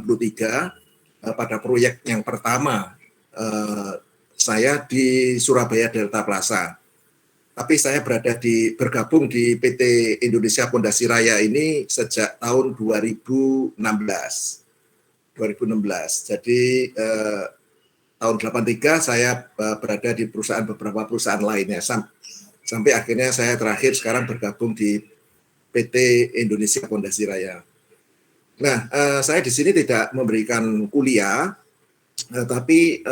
1983 pada proyek yang pertama saya di Surabaya Delta Plaza. Tapi saya bergabung di PT Indonesia Pondasi Raya ini sejak tahun 2016. Jadi tahun 83 saya berada di beberapa perusahaan lainnya sampai akhirnya saya terakhir sekarang bergabung di PT Indonesia Pondasi Raya. Nah, saya di sini tidak memberikan kuliah, tapi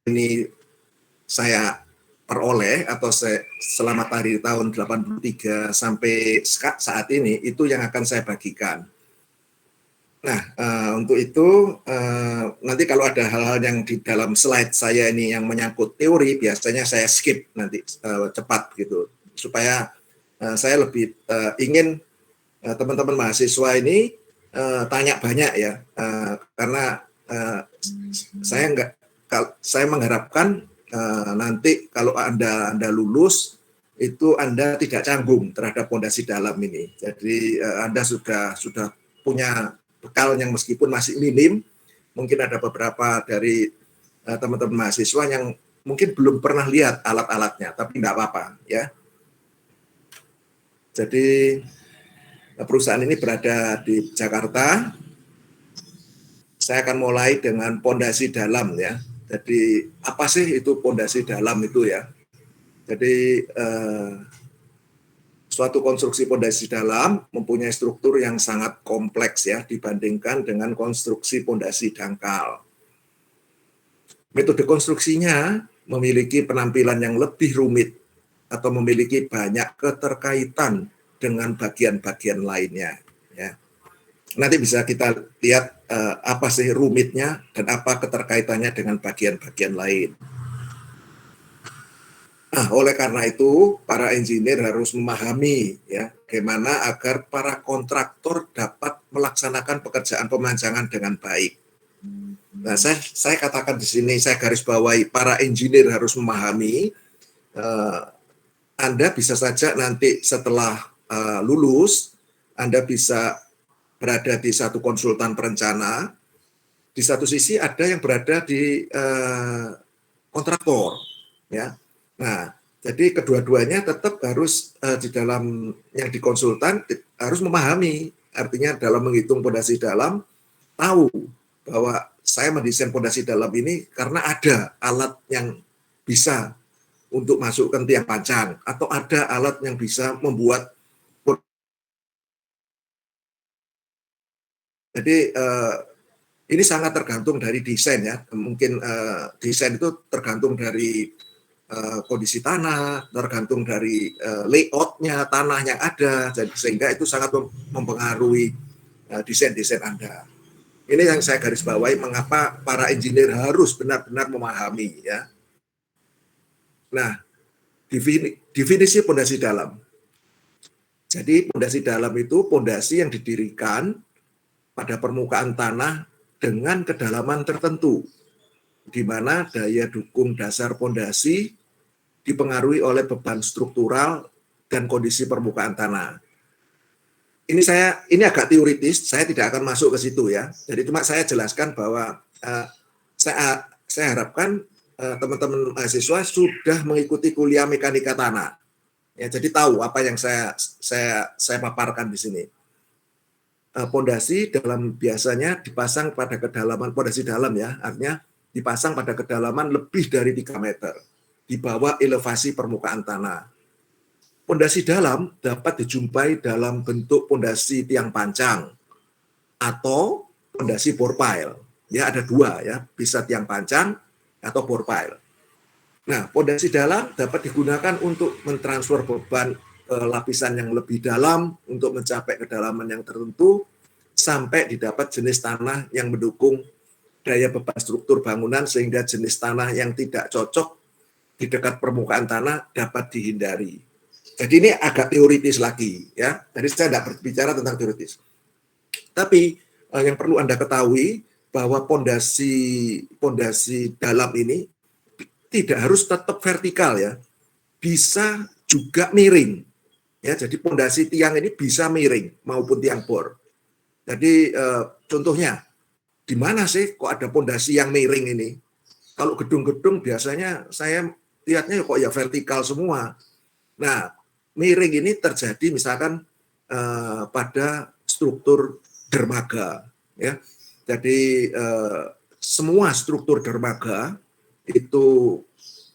ini saya peroleh atau selama dari tahun 83 sampai saat ini itu yang akan saya bagikan. Nah, untuk itu nanti kalau ada hal-hal yang di dalam slide saya ini yang menyangkut teori, biasanya saya skip nanti cepat gitu, supaya saya lebih ingin teman-teman mahasiswa ini tanya banyak ya, karena saya mengharapkan nanti kalau Anda lulus itu Anda tidak canggung terhadap pondasi dalam ini. Jadi Anda sudah punya bekal yang meskipun masih minim. Mungkin ada beberapa dari teman-teman mahasiswa yang mungkin belum pernah lihat alat-alatnya, tapi tidak apa-apa ya. Jadi perusahaan ini berada di Jakarta. Saya akan mulai dengan pondasi dalam ya. Jadi apa sih itu pondasi dalam itu ya? Jadi suatu konstruksi pondasi dalam mempunyai struktur yang sangat kompleks ya dibandingkan dengan konstruksi pondasi dangkal. Metode konstruksinya memiliki penampilan yang lebih rumit atau memiliki banyak keterkaitan dengan bagian-bagian lainnya ya. Nanti bisa kita lihat apa sih rumitnya dan apa keterkaitannya dengan bagian-bagian lain. Nah, oleh karena itu, para engineer harus memahami ya bagaimana agar para kontraktor dapat melaksanakan pekerjaan pemanjangan dengan baik. Nah, saya katakan di sini, saya garis bawahi, para engineer harus memahami. Anda bisa saja nanti setelah lulus, Anda bisa berada di satu konsultan perencana, di satu sisi ada yang berada di kontraktor, ya. Nah, jadi kedua-duanya tetap harus di dalam yang di konsultan harus memahami, artinya dalam menghitung pondasi dalam, tahu bahwa saya mendesain pondasi dalam ini karena ada alat yang bisa untuk masukkan tiang pancang, atau ada alat yang bisa membuat. Jadi ini sangat tergantung dari desain ya. Mungkin desain itu tergantung dari kondisi tanah, tergantung dari layoutnya tanah yang ada, jadi sehingga itu sangat mempengaruhi desain-desain Anda. Ini yang saya garis bawahi mengapa para engineer harus benar-benar memahami ya. Nah, definisi pondasi dalam. Jadi pondasi dalam itu pondasi yang didirikan pada permukaan tanah dengan kedalaman tertentu, di mana daya dukung dasar pondasi dipengaruhi oleh beban struktural dan kondisi permukaan tanah. Ini agak teoritis, saya tidak akan masuk ke situ ya. Jadi cuma saya jelaskan bahwa saya harapkan teman-teman mahasiswa sudah mengikuti kuliah mekanika tanah. Ya, jadi tahu apa yang saya paparkan di sini. Pondasi dalam biasanya dipasang pada kedalaman, pondasi dalam ya, artinya dipasang pada kedalaman lebih dari 3 meter di bawah elevasi permukaan tanah. Pondasi dalam dapat dijumpai dalam bentuk pondasi tiang pancang atau pondasi bore pile. Ya, ada dua ya, bisa tiang pancang atau bore pile. Nah, pondasi dalam dapat digunakan untuk mentransfer beban lapisan yang lebih dalam untuk mencapai kedalaman yang tertentu sampai didapat jenis tanah yang mendukung daya beban struktur bangunan sehingga jenis tanah yang tidak cocok di dekat permukaan tanah dapat dihindari. Jadi ini agak teoritis lagi ya. Jadi saya tidak berbicara tentang teoritis. Tapi yang perlu Anda ketahui bahwa pondasi dalam ini tidak harus tetap vertikal ya. Bisa juga miring. Ya, jadi pondasi tiang ini bisa miring maupun tiang bor. Jadi contohnya di mana sih kok ada pondasi yang miring ini? Kalau gedung-gedung biasanya saya lihatnya kok ya vertikal semua. Nah, miring ini terjadi misalkan pada struktur dermaga, ya. Jadi semua struktur dermaga itu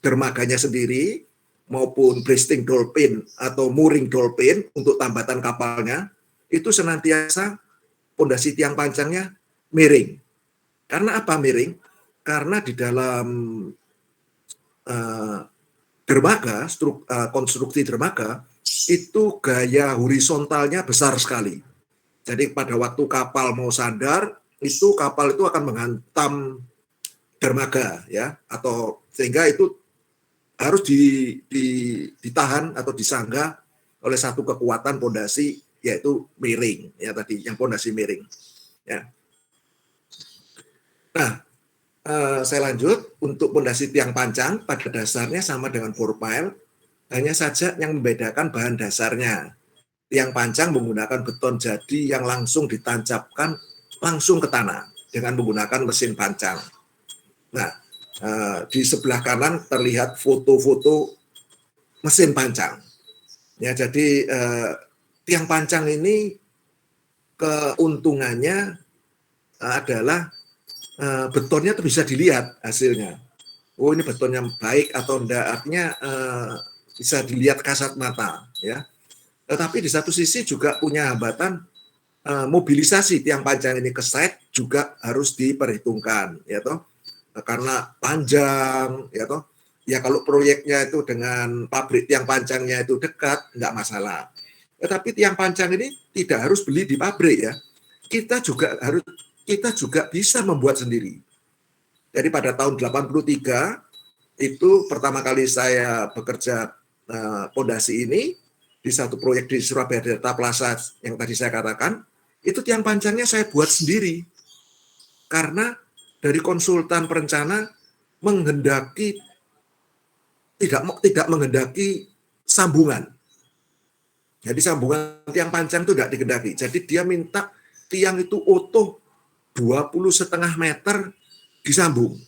dermaganya sendiri maupun breasting dolphin atau mooring dolphin untuk tambatan kapalnya itu senantiasa pondasi tiang pancangnya miring. Karena apa miring? Karena di dalam dermaga, konstruksi dermaga itu gaya horizontalnya besar sekali. Jadi pada waktu kapal mau sandar, itu kapal itu akan menghantam dermaga, ya, atau sehingga itu harus ditahan atau disanggah oleh satu kekuatan pondasi yaitu miring, ya tadi yang pondasi miring. Ya. Nah, saya lanjut untuk pondasi tiang pancang pada dasarnya sama dengan bore pile, hanya saja yang membedakan bahan dasarnya. Tiang pancang menggunakan beton jadi yang langsung ditancapkan langsung ke tanah dengan menggunakan mesin pancang. Nah, di sebelah kanan terlihat foto-foto mesin pancang. Ya, jadi tiang pancang ini keuntungannya adalah betonnya itu bisa dilihat hasilnya. Oh, ini betonnya baik atau enggak, artinya bisa dilihat kasat mata, ya. Tetapi di satu sisi juga punya hambatan, mobilisasi tiang pancang ini ke site juga harus diperhitungkan, ya toh. Karena panjang, ya toh. Ya kalau proyeknya itu dengan pabrik tiang pancangnya itu dekat, enggak masalah. Tetapi tiang pancang ini tidak harus beli di pabrik, ya. Kita juga bisa membuat sendiri. Jadi pada tahun 83 itu pertama kali saya bekerja pondasi ini di satu proyek di Surabaya Delta Plaza yang tadi saya katakan, itu tiang pancangnya saya buat sendiri. Karena dari konsultan perencana menghendaki tidak menghendaki sambungan. Jadi sambungan tiang pancang itu tidak dikehendaki. Jadi dia minta tiang itu utuh 20,5 meter disambung.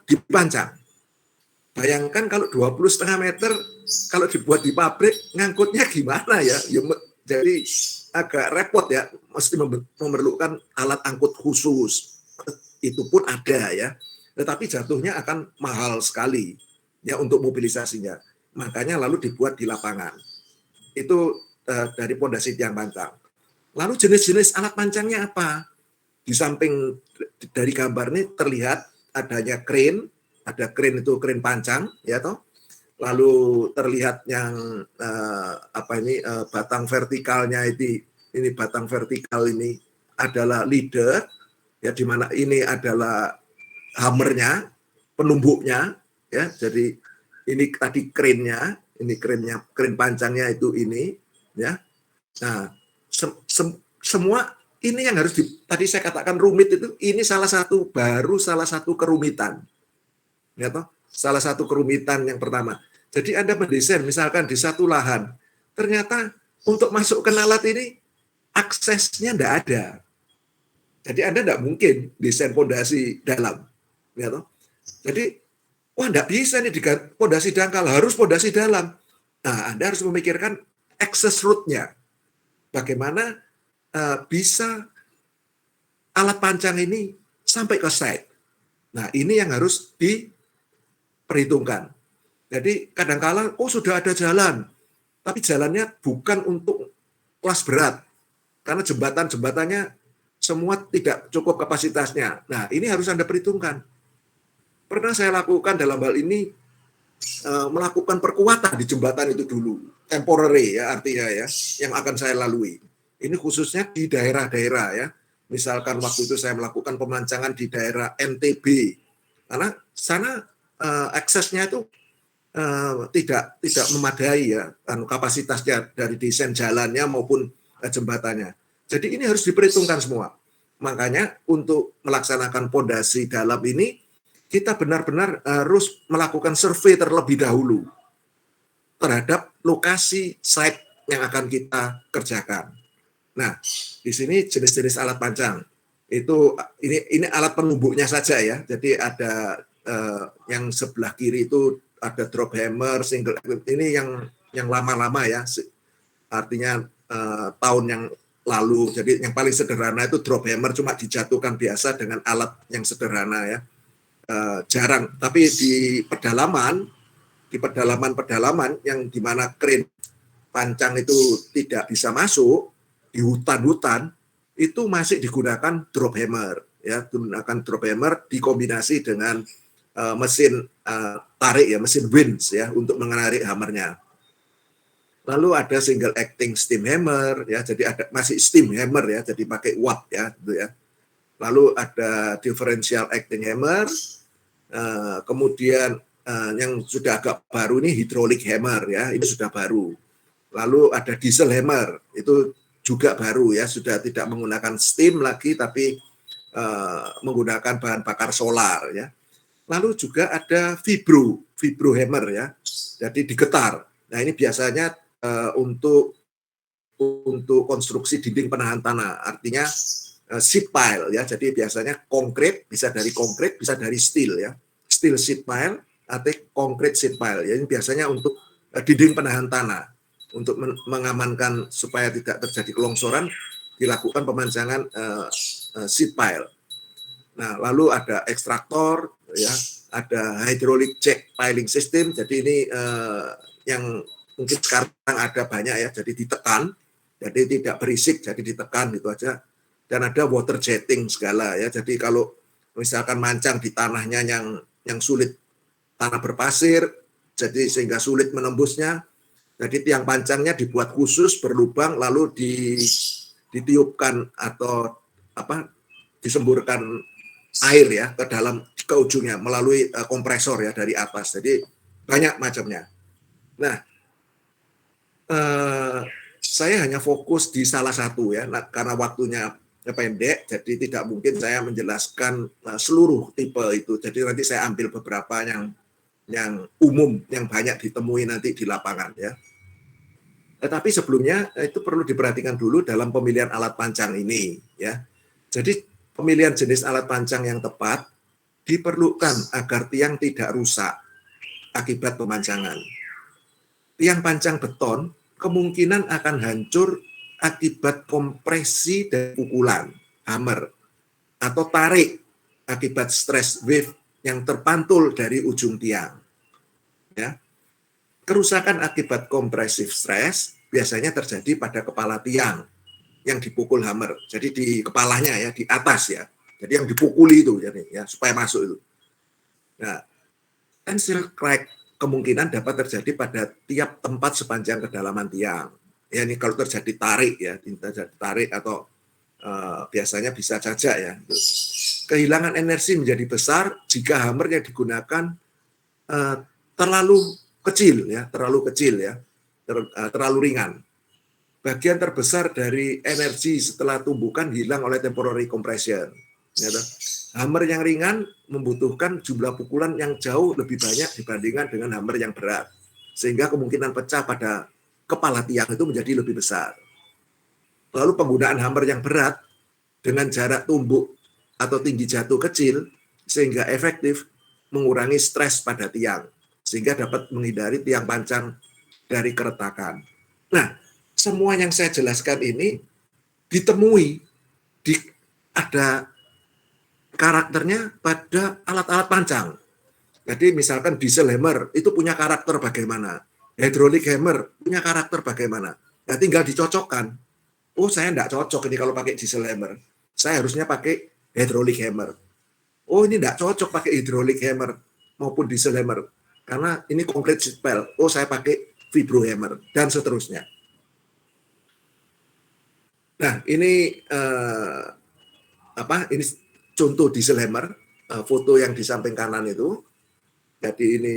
Dipancang. Bayangkan kalau 20,5 meter kalau dibuat di pabrik ngangkutnya gimana ya? Jadi agak repot ya, mesti memerlukan alat angkut khusus. Itu pun ada ya. Tetapi jatuhnya akan mahal sekali ya untuk mobilisasinya. Makanya lalu dibuat di lapangan. Itu dari pondasi tiang pancang. Lalu jenis-jenis alat pancangnya apa? Di samping dari gambar ini terlihat adanya crane, ada crane itu crane pancang, ya toh. Lalu terlihat yang batang vertikalnya ini batang vertikal ini adalah leader, ya di mana ini adalah hammernya, penumbuknya, ya. Jadi ini tadi crane-nya, ini crane pancangnya itu ini, ya. Nah, semua ini yang harus tadi saya katakan rumit itu, ini salah satu kerumitan. Ya toh? Salah satu kerumitan yang pertama. Jadi Anda mendesain misalkan di satu lahan, ternyata untuk masukkan alat ini aksesnya tidak ada. Jadi Anda tidak mungkin desain pondasi dalam. Ya toh? Jadi tidak bisa nih pondasi dangkal, harus pondasi dalam. Nah, Anda harus memikirkan access route-nya. Bagaimana bisa alat pancang ini sampai ke site. Nah, ini yang harus diperhitungkan. Jadi kadang-kala sudah ada jalan, tapi jalannya bukan untuk kelas berat. Karena jembatan-jembatannya semua tidak cukup kapasitasnya. Nah, ini harus Anda perhitungkan. Pernah saya lakukan dalam hal ini melakukan perkuatan di jembatan itu dulu, temporary ya artinya ya, yang akan saya lalui. Ini khususnya di daerah-daerah ya. Misalkan waktu itu saya melakukan pemancangan di daerah NTB, karena sana aksesnya itu tidak memadai ya, kapasitasnya dari desain jalannya maupun jembatannya. Jadi ini harus diperhitungkan semua. Makanya untuk melaksanakan pondasi dalam ini kita benar-benar harus melakukan survei terlebih dahulu. terhadap lokasi site yang akan kita kerjakan. Nah, di sini jenis-jenis alat pancang. Ini alat penumbuknya saja ya. Jadi ada yang sebelah kiri itu ada drop hammer, single. Ini yang lama-lama ya. Artinya tahun yang lalu. Jadi yang paling sederhana itu drop hammer, cuma dijatuhkan biasa dengan alat yang sederhana ya. Jarang. Tapi di pedalaman yang dimana crane pancang itu tidak bisa masuk, di hutan-hutan itu masih digunakan drop hammer ya, gunakan drop hammer dikombinasi dengan mesin tarik ya, mesin winch ya untuk menarik hammernya. Lalu ada single acting steam hammer ya, jadi ada masih steam hammer ya, jadi pakai uap ya gitu ya. Lalu ada differential acting hammer, kemudian yang sudah agak baru ini hydraulic hammer ya, ini sudah baru. Lalu ada diesel hammer, itu juga baru ya, sudah tidak menggunakan steam lagi tapi menggunakan bahan bakar solar ya. Lalu juga ada vibro hammer ya, jadi digetar. Nah ini biasanya untuk konstruksi dinding penahan tanah, artinya sheet pile ya, jadi biasanya konkret, bisa dari konkret, bisa dari steel ya, steel sheet pile atau konkret sheet pile ya, ini biasanya untuk dinding penahan tanah. Untuk mengamankan supaya tidak terjadi kelongsoran, dilakukan pemancangan sheet pile. Nah, lalu ada ekstraktor, ya, ada hydraulic jack piling system. Jadi ini yang mungkin sekarang ada banyak ya. Jadi ditekan, jadi tidak berisik, jadi ditekan gitu aja. Dan ada water jetting segala ya. Jadi kalau misalkan mancang di tanahnya yang sulit, tanah berpasir, jadi sehingga sulit menembusnya. Jadi tiang pancangnya dibuat khusus berlubang lalu ditiupkan atau disemburkan air ya ke ujungnya melalui kompresor ya dari atas. Jadi banyak macamnya. Nah, saya hanya fokus di salah satu ya, karena waktunya pendek, jadi tidak mungkin saya menjelaskan seluruh tipe itu. Jadi nanti saya ambil beberapa yang umum, yang banyak ditemui nanti di lapangan ya. Tetapi sebelumnya itu perlu diperhatikan dulu dalam pemilihan alat pancang ini ya. Jadi pemilihan jenis alat pancang yang tepat diperlukan agar tiang tidak rusak akibat pemancangan. Tiang pancang beton kemungkinan akan hancur akibat kompresi dan pukulan hammer atau tarik akibat stress wave yang terpantul dari ujung tiang. Ya. Kerusakan akibat compressive stress biasanya terjadi pada kepala tiang yang dipukul hammer. Jadi di kepalanya ya, di atas ya. Jadi yang dipukuli itu jadi ya supaya masuk itu. Nah, tensile crack kemungkinan dapat terjadi pada tiap tempat sepanjang kedalaman tiang. Ya ini kalau terjadi tarik ya, terjadi tarik atau biasanya bisa saja ya. Kehilangan energi menjadi besar jika hammer yang digunakan terlalu kecil ya, terlalu ringan. Bagian terbesar dari energi setelah tumbukan hilang oleh temporary compression. Ya, hammer yang ringan membutuhkan jumlah pukulan yang jauh lebih banyak dibandingkan dengan hammer yang berat, sehingga kemungkinan pecah pada kepala tiang itu menjadi lebih besar. Lalu penggunaan hammer yang berat dengan jarak tumbuk atau tinggi jatuh kecil sehingga efektif mengurangi stres pada tiang, sehingga dapat menghindari tiang pancang dari keretakan. Nah, semua yang saya jelaskan ini ditemui ada karakternya pada alat-alat pancang. Jadi misalkan diesel hammer itu punya karakter bagaimana, hydraulic hammer punya karakter bagaimana. Nah, tinggal dicocokkan. Oh, saya enggak cocok ini kalau pakai diesel hammer. Saya harusnya pakai hydraulic hammer. Oh, ini enggak cocok pakai hydraulic hammer maupun diesel hammer. Karena ini concrete sheet pile. Oh, saya pakai vibro hammer dan seterusnya. Nah, ini ini contoh diesel hammer, foto yang di samping kanan itu. Jadi ini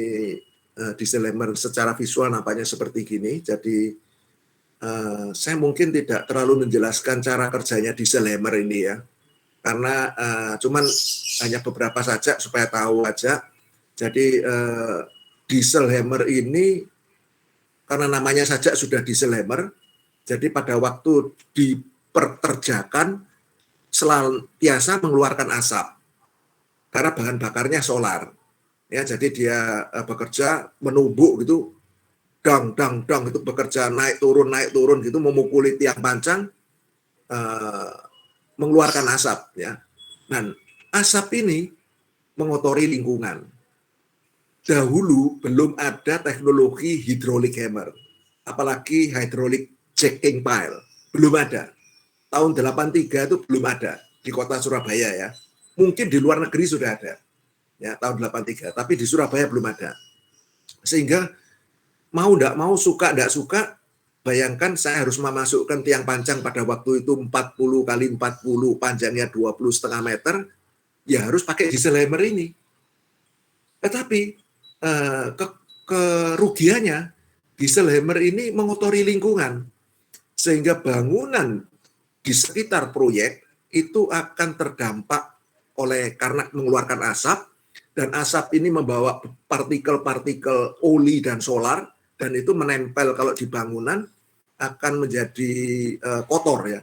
diesel hammer secara visual nampaknya seperti gini. Jadi saya mungkin tidak terlalu menjelaskan cara kerjanya diesel hammer ini ya, karena cuman hanya beberapa saja supaya tahu aja. Jadi diesel hammer ini karena namanya saja sudah diesel hammer, jadi pada waktu diperkerjakan senantiasa mengeluarkan asap karena bahan bakarnya solar. Ya, jadi dia bekerja menumbuk gitu, dang dang dang itu bekerja naik turun gitu, memukuli tiang pancang, mengeluarkan asap ya. Dan asap ini mengotori lingkungan. Dahulu belum ada teknologi hydraulic hammer, apalagi hydraulic jacking pile, belum ada. Tahun 83 itu belum ada di kota Surabaya ya. Mungkin di luar negeri sudah ada ya tahun 83, tapi di Surabaya belum ada. Sehingga mau tidak mau, suka tidak suka, bayangkan saya harus memasukkan tiang panjang pada waktu itu 40 kali 40, panjangnya 20,5 meter, ya harus pakai diesel hammer ini. Tetapi kerugiannya, diesel hammer ini mengotori lingkungan, sehingga bangunan di sekitar proyek itu akan terdampak karena mengeluarkan asap, dan asap ini membawa partikel-partikel oli dan solar, dan itu menempel kalau di bangunan akan menjadi kotor ya.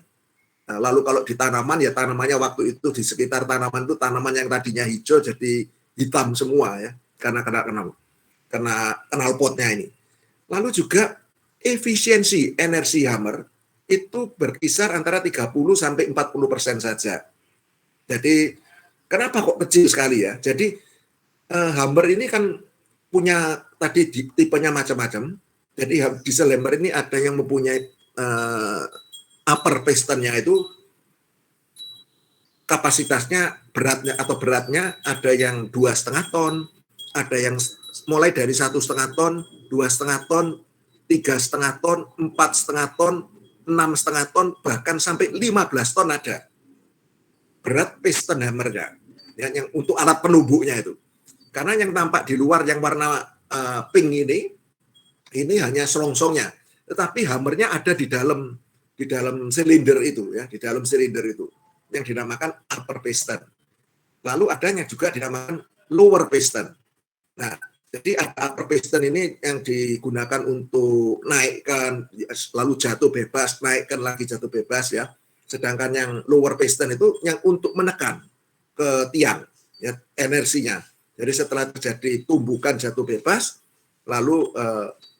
Nah, lalu kalau di tanaman ya, tanamannya waktu itu di sekitar tanaman itu, tanaman yang tadinya hijau jadi hitam semua ya, karena knalpotnya ini. Lalu juga efisiensi energi hammer itu berkisar antara 30 sampai 40% saja. Jadi kenapa kok kecil sekali ya? Jadi hammer ini kan punya tadi tipenya macam-macam. Jadi diesel hammer ini ada yang mempunyai upper pistonnya itu kapasitasnya beratnya ada yang 2,5 ton, ada yang mulai dari 1,5 ton, 2,5 ton, 3,5 ton, 4,5 ton, 6,5 ton, bahkan sampai 15 ton ada. Berat piston hammernya, yang untuk alat penumbuknya itu. Karena yang tampak di luar yang warna pink ini hanya selongsongnya, tetapi hammernya ada di dalam silinder itu ya, di dalam silinder itu yang dinamakan upper piston. Lalu adanya juga dinamakan lower piston. Nah, jadi upper piston ini yang digunakan untuk naikkan, lalu jatuh bebas, naikkan lagi jatuh bebas ya. Sedangkan yang lower piston itu yang untuk menekan ke tiang ya, energinya. Jadi setelah terjadi tumbukan jatuh bebas, lalu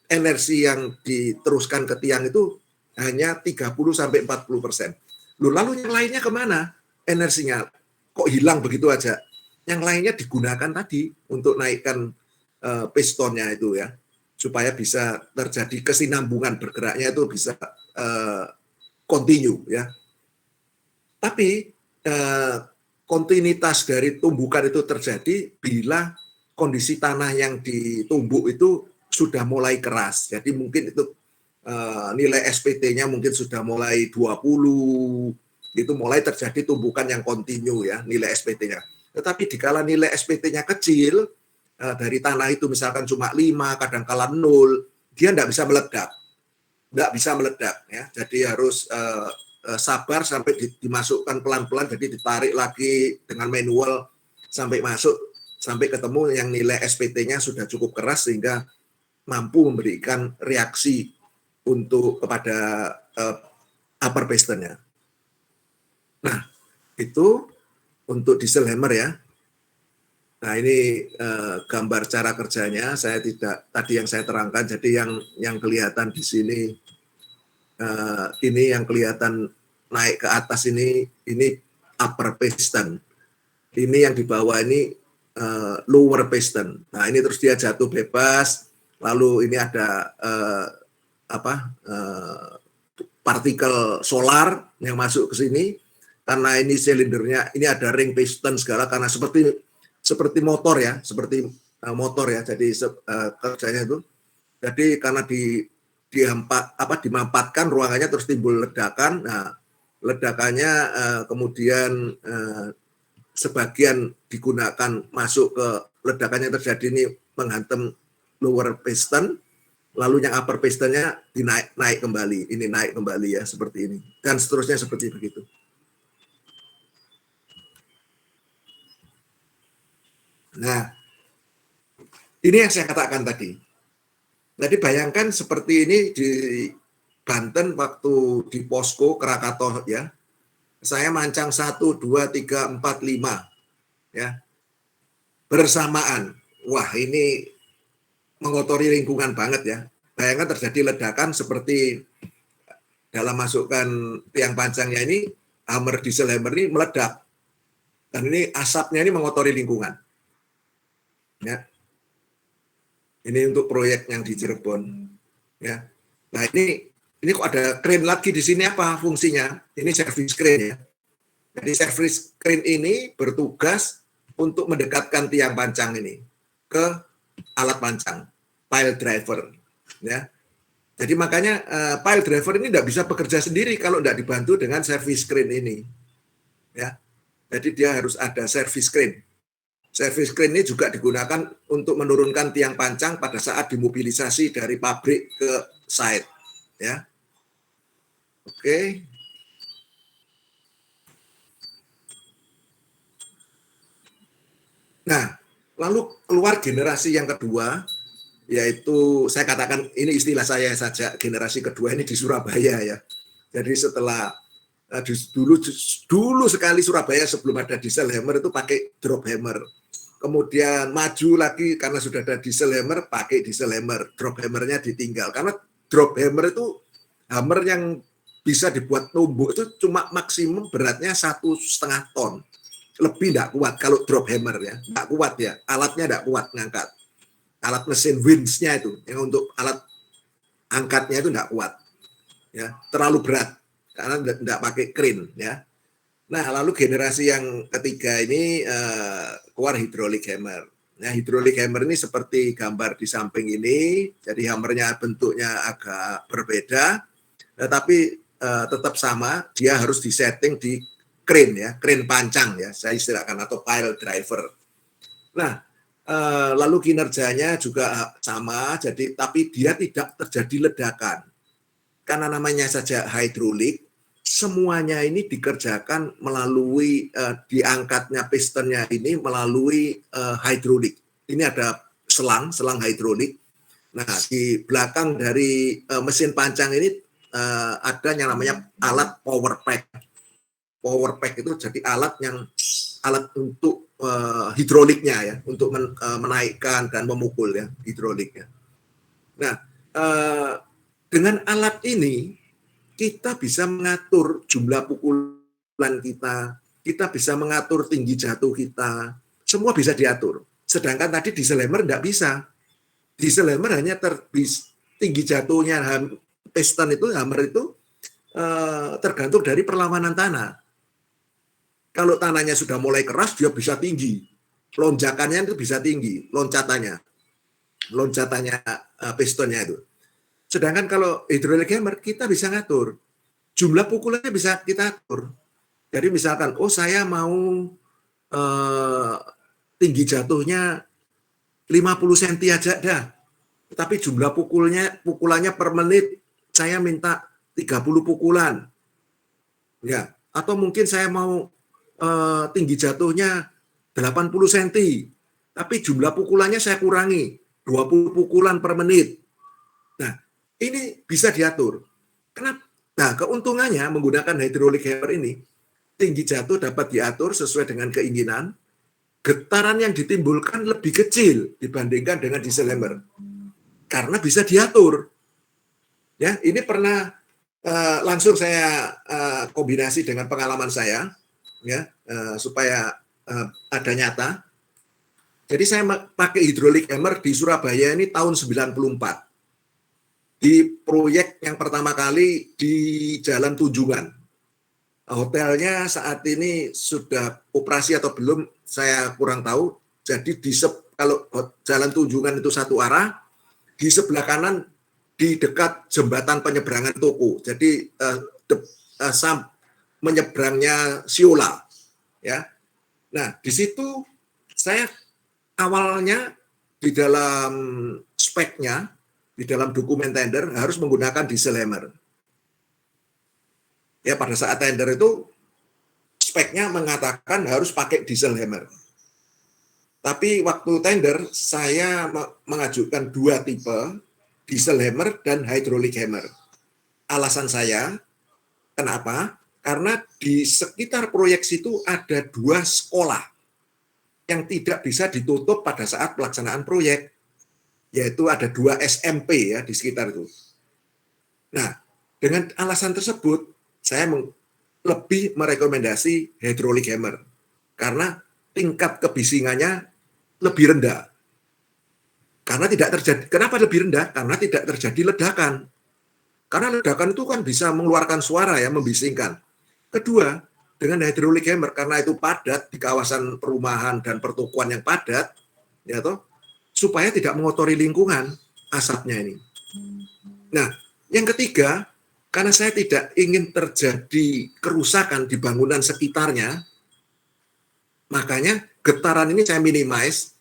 energi yang diteruskan ke tiang itu hanya 30-40%. Lalu yang lainnya kemana energinya? Kok hilang begitu aja? Yang lainnya digunakan tadi untuk naikkan pistonnya itu ya, supaya bisa terjadi kesinambungan bergeraknya itu bisa continue ya. Tapi kontinuitas dari tumbukan itu terjadi bila kondisi tanah yang ditumbuk itu sudah mulai keras. Jadi mungkin itu nilai SPT-nya mungkin sudah mulai 20, itu mulai terjadi tumbukan yang kontinu ya, nilai SPT-nya. Tetapi dikala nilai SPT-nya kecil, dari tanah itu misalkan cuma 5, kadang-kala 0, dia tidak bisa meledak. Tidak bisa meledak ya. Jadi harus sabar sampai dimasukkan pelan-pelan, jadi ditarik lagi dengan manual sampai masuk, sampai ketemu yang nilai SPT-nya sudah cukup keras sehingga mampu memberikan reaksi kepada upper pistonnya. Nah, itu untuk diesel hammer ya. Nah, ini gambar cara kerjanya. Saya tidak, tadi yang saya terangkan, jadi yang kelihatan di sini, ini yang kelihatan naik ke atas ini upper piston. Ini yang di bawah ini lower piston. Nah, ini terus dia jatuh bebas, lalu ini ada partikel solar yang masuk ke sini, karena ini silindernya, ini ada ring piston segala, karena seperti motor ya, jadi kerjanya itu. Jadi karena dimampatkan ruangannya, terus timbul ledakan. Nah, ledakannya kemudian sebagian digunakan masuk ke, ledakannya terjadi ini menghantam lower piston, lalu yang upper pistonnya naik kembali, ini naik kembali ya, seperti ini, dan seterusnya seperti begitu. Nah, ini yang saya katakan tadi. Jadi bayangkan seperti ini di Banten waktu di posko Krakatau ya, saya mancang 1, 2, 3, 4, 5 ya, bersamaan. Wah, ini mengotori lingkungan banget ya. Bayangkan terjadi ledakan seperti dalam masukkan tiang pancangnya ini, diesel hammer ini meledak. Dan ini asapnya ini mengotori lingkungan. Ya. Ini untuk proyek yang di Cirebon. Ya. Nah, ini kok ada crane lagi di sini, apa fungsinya? Ini service crane ya. Jadi service crane ini bertugas untuk mendekatkan tiang pancang ini ke alat pancang, pile driver. Ya. Jadi makanya pile driver ini tidak bisa bekerja sendiri kalau tidak dibantu dengan service crane ini. Ya. Jadi dia harus ada service crane. Service crane ini juga digunakan untuk menurunkan tiang pancang pada saat dimobilisasi dari pabrik ke site. Ya. Oke. Nah, lalu keluar generasi yang kedua, yaitu saya katakan ini istilah saya saja, generasi kedua ini di Surabaya ya. Jadi setelah dulu sekali Surabaya sebelum ada diesel hammer itu pakai drop hammer. Kemudian maju lagi karena sudah ada diesel hammer, pakai diesel hammer, drop hammernya ditinggal. Karena drop hammer itu hammer yang bisa dibuat numbuk itu cuma maksimum beratnya 1,5 ton. Lebih tidak kuat kalau drop hammer ya, tidak kuat ya, alatnya tidak kuat ngangkat. Alat mesin winch-nya itu, yang untuk alat angkatnya itu tidak kuat. Ya, terlalu berat karena tidak pakai crane ya. Nah, lalu generasi yang ketiga ini keluar hydraulic hammer. Nah, hydraulic hammer ini seperti gambar di samping ini, jadi hammernya bentuknya agak berbeda, tetapi tetap sama, dia harus disetting di crane ya, crane pancang ya, saya istilahkan, atau pile driver. Nah, lalu kinerjanya juga sama, jadi tapi dia tidak terjadi ledakan. Karena namanya saja hidrolik, semuanya ini dikerjakan melalui diangkatnya pistonnya ini melalui hidrolik. Ini ada selang hidrolik. Nah, di belakang dari mesin pancang ini ada yang namanya alat power pack. Power pack itu jadi alat untuk hidroliknya ya, untuk menaikkan dan memukul ya hidroliknya. Nah, dengan alat ini kita bisa mengatur jumlah pukulan kita bisa mengatur tinggi jatuh kita, semua bisa diatur. Sedangkan tadi diesel hammer tidak bisa. Diesel hammer hanya tinggi jatuhnya piston itu, hammer itu tergantung dari perlawanan tanah. Kalau tanahnya sudah mulai keras, dia bisa tinggi. Lonjakannya itu bisa tinggi, loncatannya pistonnya itu. Sedangkan kalau hydraulic hammer, kita bisa ngatur. Jumlah pukulannya bisa kita atur. Jadi misalkan, saya mau tinggi jatuhnya 50 cm aja dah. Tapi jumlah pukulannya per menit, saya minta 30 pukulan. Ya, atau mungkin saya mau tinggi jatuhnya 80 cm. Tapi jumlah pukulannya saya kurangi, 20 pukulan per menit. Nah, ini bisa diatur. Kenapa? Nah, keuntungannya menggunakan hydraulic hammer ini, tinggi jatuh dapat diatur sesuai dengan keinginan, getaran yang ditimbulkan lebih kecil dibandingkan dengan diesel hammer. Karena bisa diatur. Ya, ini pernah langsung saya kombinasi dengan pengalaman saya, ya, supaya ada nyata. Jadi saya pakai hydraulic hammer di Surabaya ini tahun 94. Di proyek yang pertama kali di Jalan Tunjungan. Hotelnya saat ini sudah operasi atau belum, saya kurang tahu. Jadi kalau Jalan Tunjungan itu satu arah, di sebelah kanan di dekat jembatan penyeberangan toko. Jadi menyeberangnya Siola, ya. Nah, di situ saya awalnya di dalam speknya, di dalam dokumen tender harus menggunakan diesel hammer. Ya, pada saat tender itu speknya mengatakan harus pakai diesel hammer. Tapi waktu tender saya mengajukan 2 tipe, diesel hammer dan hydraulic hammer. Alasan saya, kenapa? Karena di sekitar proyek situ ada 2 sekolah yang tidak bisa ditutup pada saat pelaksanaan proyek, yaitu ada 2 SMP ya di sekitar itu. Nah, dengan alasan tersebut, saya lebih merekomendasi hydraulic hammer karena tingkat kebisingannya lebih rendah. Karena tidak terjadi, kenapa lebih rendah? Karena tidak terjadi ledakan. Karena ledakan itu kan bisa mengeluarkan suara ya, membisingkan. Kedua, dengan hydraulic hammer karena itu padat di kawasan perumahan dan pertokoan yang padat, ya toh, supaya tidak mengotori lingkungan asapnya ini. Nah, yang ketiga, karena saya tidak ingin terjadi kerusakan di bangunan sekitarnya, makanya getaran ini saya minimize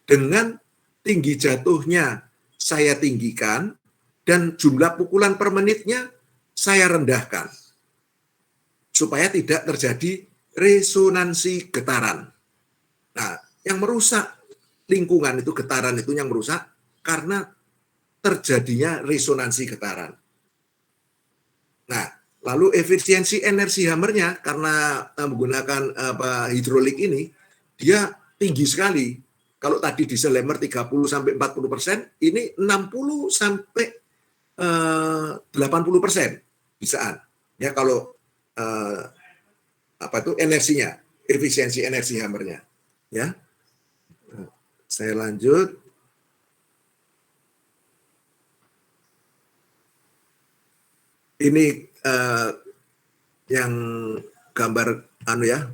dengan tinggi jatuhnya saya tinggikan dan jumlah pukulan per menitnya saya rendahkan supaya tidak terjadi resonansi getaran. Nah, yang merusak lingkungan itu getaran itu yang merusak karena terjadinya resonansi getaran. Nah, lalu efisiensi energi hammernya karena menggunakan hidrolik ini dia tinggi sekali. Kalau tadi diesel hammer 30-40%, ini 60-80% bisaan. Ya kalau energinya, efisiensi energi hammernya. Ya, saya lanjut. Ini yang gambar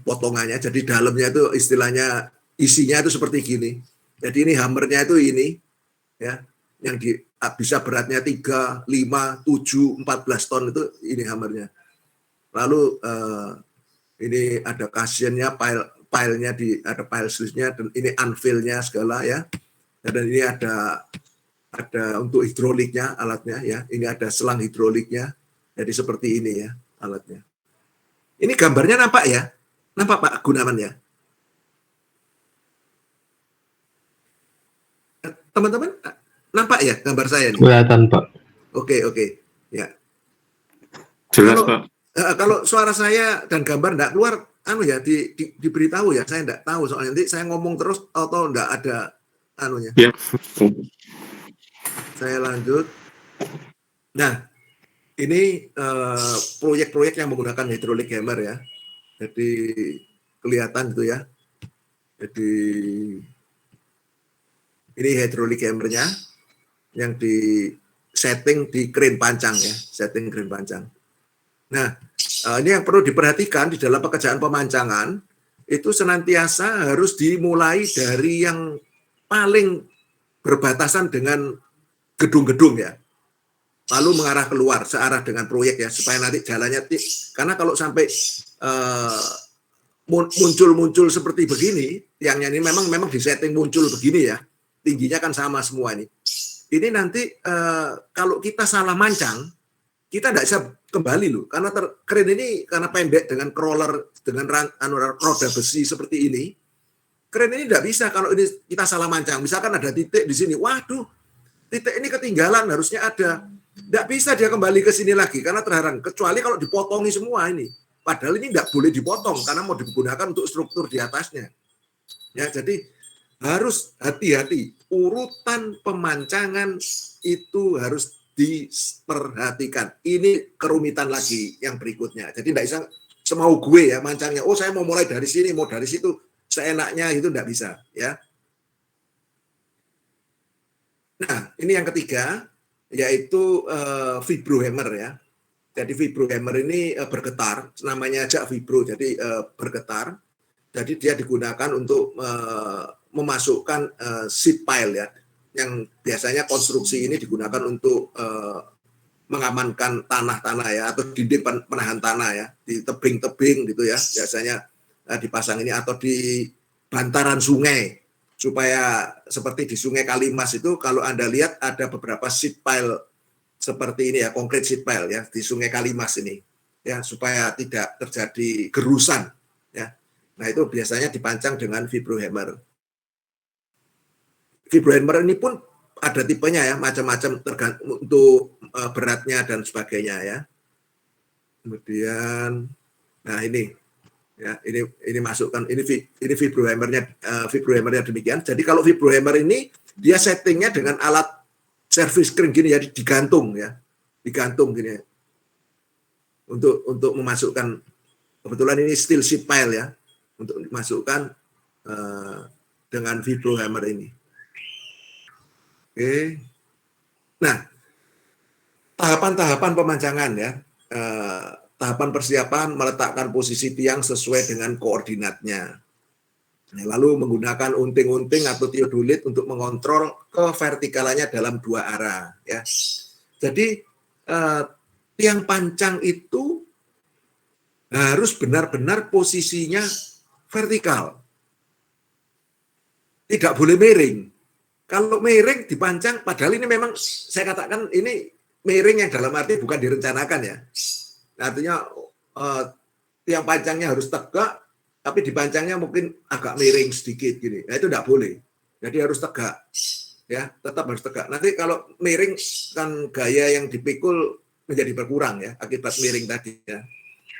potongannya. Jadi dalamnya itu istilahnya isinya itu seperti gini. Jadi ini hammernya itu ini ya, yang bisa beratnya 3, 5, 7, 14 ton itu ini hammernya. Lalu ini ada cushion-nya, pile-nya ada pile switch-nya, dan ini anvil-nya segala ya. Dan ini ada untuk hidroliknya alatnya ya. Ini ada selang hidroliknya. Jadi seperti ini ya alatnya. Ini gambarnya nampak ya? Nampak Pak Gunawan ya? Teman-teman nampak ya gambar saya ini? Kelihatan Pak. Oke. Ya. Jelas Pak. Kalau suara saya dan gambar enggak keluar, diberitahu ya. Saya enggak tahu soalnya nanti saya ngomong terus atau enggak ada anunya. Ya. Saya lanjut. Nah, ini proyek-proyek yang menggunakan hydraulic hammer ya. Jadi kelihatan gitu ya. Jadi ini hydraulic hammernya yang di setting di crane pancang ya, setting crane pancang. Nah, ini yang perlu diperhatikan di dalam pekerjaan pemancangan itu senantiasa harus dimulai dari yang paling berbatasan dengan gedung-gedung ya. Lalu mengarah keluar searah dengan proyek ya, supaya nanti jalannya karena kalau sampai muncul seperti begini, tiangnya ini memang disetting muncul begini ya, tingginya kan sama semua ini. Ini nanti kalau kita salah mancang, kita tidak bisa kembali loh, karena crane ini karena pendek dengan crawler dengan roda besi seperti ini, crane ini tidak bisa kalau ini kita salah mancang. Misalkan ada titik di sini, waduh, titik ini ketinggalan, harusnya ada. Tidak bisa dia kembali ke sini lagi karena terhalang, kecuali kalau dipotongi semua ini. Padahal ini tidak boleh dipotong karena mau digunakan untuk struktur di atasnya. Ya, jadi harus hati-hati. Urutan pemancangan itu harus diperhatikan. Ini kerumitan lagi yang berikutnya. Jadi tidak bisa semau gue ya mancangnya. Oh, saya mau mulai dari sini, mau dari situ, seenaknya itu tidak bisa. Ya. Nah, ini yang ketiga, yaitu vibro hammer ya. Jadi vibro hammer ini bergetar, namanya aja vibro, jadi bergetar. Jadi dia digunakan untuk memasukkan seat pile ya, yang biasanya konstruksi ini digunakan untuk mengamankan tanah-tanah ya, atau dinding penahan tanah ya, di tebing-tebing gitu ya, biasanya dipasang ini, atau di bantaran sungai, supaya seperti di Sungai Kalimas itu kalau Anda lihat ada beberapa seat pile seperti ini ya, concrete seat pile ya di Sungai Kalimas ini ya, supaya tidak terjadi gerusan ya. Nah, itu biasanya dipancang dengan vibro hammer. Vibro hammer ini pun ada tipenya ya, macam-macam tergantung untuk beratnya dan sebagainya ya. Kemudian, nah ini ya, ini masukkan ini vibrohammernya demikian. Jadi kalau vibrohammer ini dia settingnya dengan alat service screen gini ya, digantung gini ya. Untuk memasukkan, kebetulan ini steel sheet pile ya, untuk dimasukkan dengan vibrohammer ini. Oke. Nah, tahapan-tahapan pemancangan ya. Tahapan persiapan meletakkan posisi tiang sesuai dengan koordinatnya. Lalu menggunakan unting-unting atau theodolit untuk mengontrol kevertikalannya dalam 2 arah ya. Jadi tiang pancang itu harus benar-benar posisinya vertikal. Tidak boleh miring. Kalau miring dipancang, padahal ini memang saya katakan ini miring yang dalam arti bukan direncanakan ya. Artinya tiang pancangnya harus tegak, tapi dipancangnya mungkin agak miring sedikit gini. Nah itu tidak boleh. Jadi harus tegak, ya tetap harus tegak. Nanti kalau miring kan gaya yang dipikul menjadi berkurang ya akibat miring tadi ya.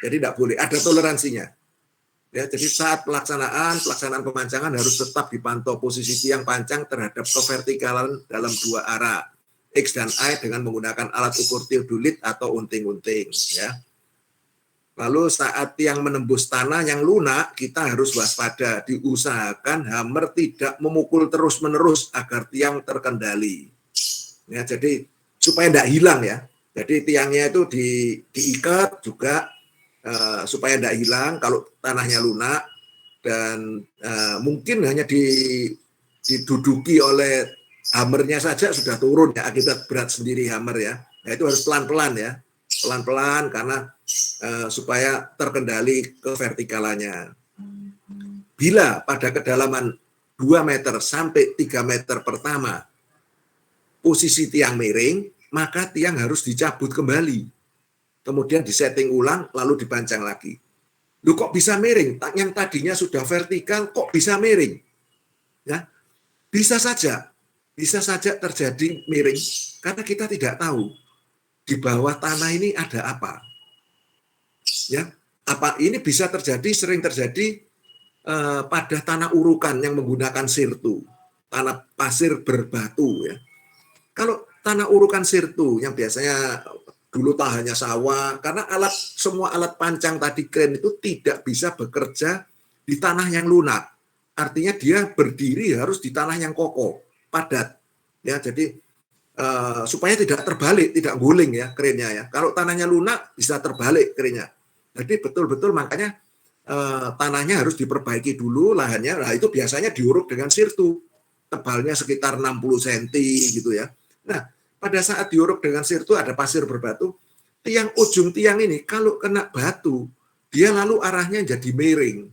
Jadi tidak boleh. Ada toleransinya. Ya, jadi saat pelaksanaan pemancangan harus tetap dipantau posisi tiang pancang terhadap kevertikalan dalam 2 arah, X dan Y, dengan menggunakan alat ukur theodolit atau unting-unting. Ya. Lalu saat tiang menembus tanah yang lunak, kita harus waspada. Diusahakan hammer tidak memukul terus-menerus agar tiang terkendali. Ya, jadi supaya tidak hilang ya. Jadi tiangnya itu diikat juga. Supaya tidak hilang kalau tanahnya lunak, dan mungkin hanya diduduki oleh hammernya saja sudah turun ya akibat berat sendiri hammer ya. Nah itu harus pelan-pelan ya, pelan-pelan karena supaya terkendali kevertikalannya. Bila pada kedalaman 2 meter sampai 3 meter pertama posisi tiang miring, maka tiang harus dicabut kembali. Kemudian disetting ulang, lalu dipancang lagi. Loh kok bisa miring? Yang tadinya sudah vertikal, kok bisa miring? Ya, bisa saja terjadi miring, karena kita tidak tahu di bawah tanah ini ada apa. Ya, apa ini bisa terjadi, sering terjadi pada tanah urukan yang menggunakan sirtu, tanah pasir berbatu ya. Kalau tanah urukan sirtu yang biasanya dulu tahannya sawah, karena semua alat pancang tadi kren itu tidak bisa bekerja di tanah yang lunak. Artinya dia berdiri harus di tanah yang kokoh, padat. Ya, jadi supaya tidak terbalik, tidak guling ya krennya ya. Kalau tanahnya lunak bisa terbalik krennya. Jadi betul-betul makanya tanahnya harus diperbaiki dulu lahannya. Nah, itu biasanya diuruk dengan sirtu. Tebalnya sekitar 60 cm gitu ya. Nah, pada saat diuruk dengan sirtu ada pasir berbatu, ujung tiang ini kalau kena batu, dia lalu arahnya jadi miring.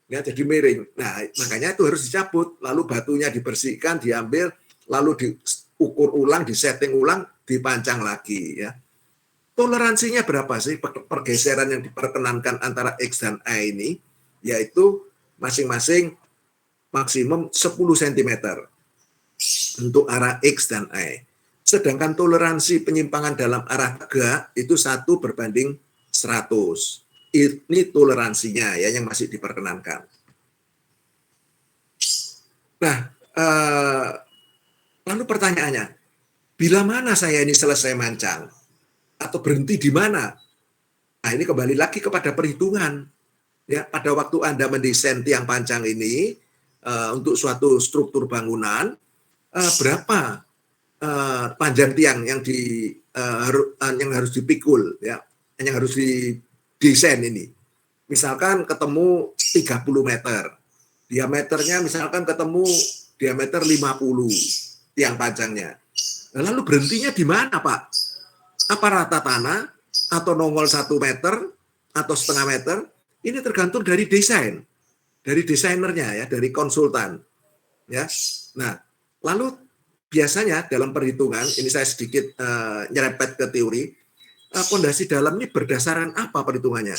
Ya, jadi miring. Nah, makanya itu harus dicabut, lalu batunya dibersihkan, diambil, lalu diukur ulang, disetting ulang, dipancang lagi ya. Toleransinya berapa sih pergeseran yang diperkenankan antara X dan Y ini? Yaitu masing-masing maksimum 10 cm untuk arah X dan Y. Sedangkan toleransi penyimpangan dalam arah tegak itu 1/100. Ini toleransinya ya yang masih diperkenankan. Nah, lalu pertanyaannya, bila mana saya ini selesai mancang? Atau berhenti di mana? Nah, ini kembali lagi kepada perhitungan. Ya, pada waktu Anda mendesain tiang pancang ini untuk suatu struktur bangunan, berapa panjang tiang yang harus dipikul ya, yang harus didesain ini. Misalkan ketemu 30 meter. Diameternya misalkan ketemu diameter 50 tiang panjangnya. Lalu berhentinya di mana, Pak? Apa rata tanah atau nongol 1 meter atau setengah meter? Ini tergantung dari desain. Dari desainernya ya, dari konsultan. Ya. Nah, lalu biasanya dalam perhitungan, ini saya sedikit nyerempet ke teori, pondasi dalam ini berdasarkan apa perhitungannya?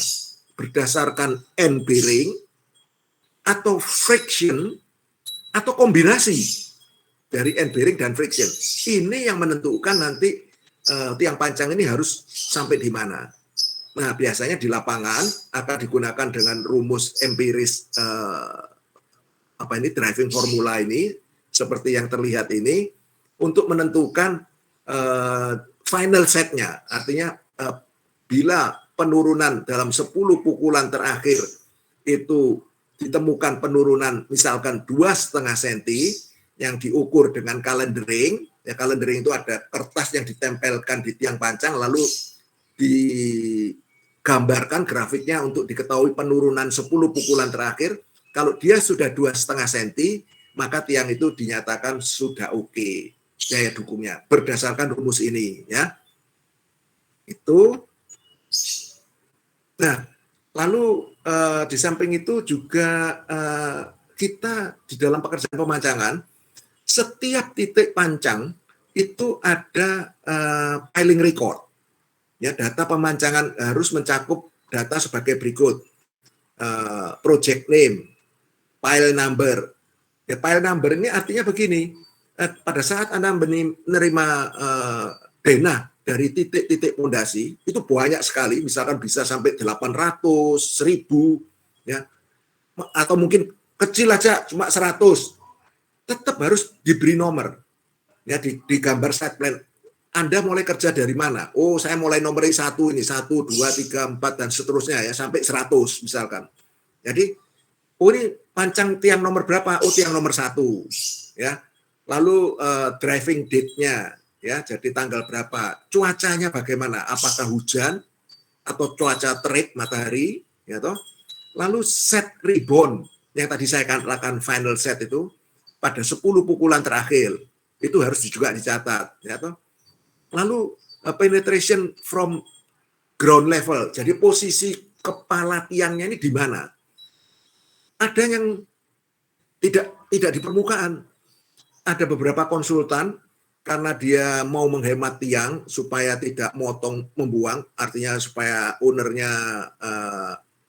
Berdasarkan end bearing, atau friction, atau kombinasi. dari end bearing dan friction. Ini yang menentukan nanti tiang pancang ini harus sampai di mana. Nah, biasanya di lapangan akan digunakan dengan rumus empiris driving formula ini seperti yang terlihat ini untuk menentukan final setnya. Artinya bila penurunan dalam 10 pukulan terakhir itu ditemukan penurunan misalkan 2,5 cm yang diukur dengan calendering. Ya, calendering itu ada kertas yang ditempelkan di tiang pancang lalu digambarkan grafiknya untuk diketahui penurunan 10 pukulan terakhir. Kalau dia sudah 2,5 cm, maka tiang itu dinyatakan sudah oke daya dukungnya berdasarkan rumus ini, ya. Itu. Nah, lalu di samping itu juga kita di dalam pekerjaan pemancangan, setiap titik pancang itu ada piling record. Ya, data pemancangan harus mencakup data sebagai berikut. Project name, file number. Ya, file number ini artinya begini, pada saat Anda menerima dana dari titik-titik pondasi, itu banyak sekali, misalkan bisa sampai 800, 1000, ya, atau mungkin kecil aja cuma 100, tetap harus diberi nomor. Ya, di gambar site plan, Anda mulai kerja dari mana? Oh, saya mulai nomor 1 ini, 1, 2, 3, 4, dan seterusnya, ya, sampai 100 misalkan. Jadi, oh ini pancang tiang nomor berapa? Oh, tiang nomor 1. Ya. Lalu driving date-nya, ya, jadi tanggal berapa? Cuacanya bagaimana? Apakah hujan atau cuaca terik matahari, ya toh? Lalu set rebound yang tadi saya katakan final set itu pada 10 pukulan terakhir itu harus juga dicatat, ya toh? Lalu penetration from ground level. Jadi posisi kepala tiangnya ini di mana? Ada yang tidak di permukaan. Ada beberapa konsultan karena dia mau menghemat tiang supaya tidak membuang, artinya supaya ownernya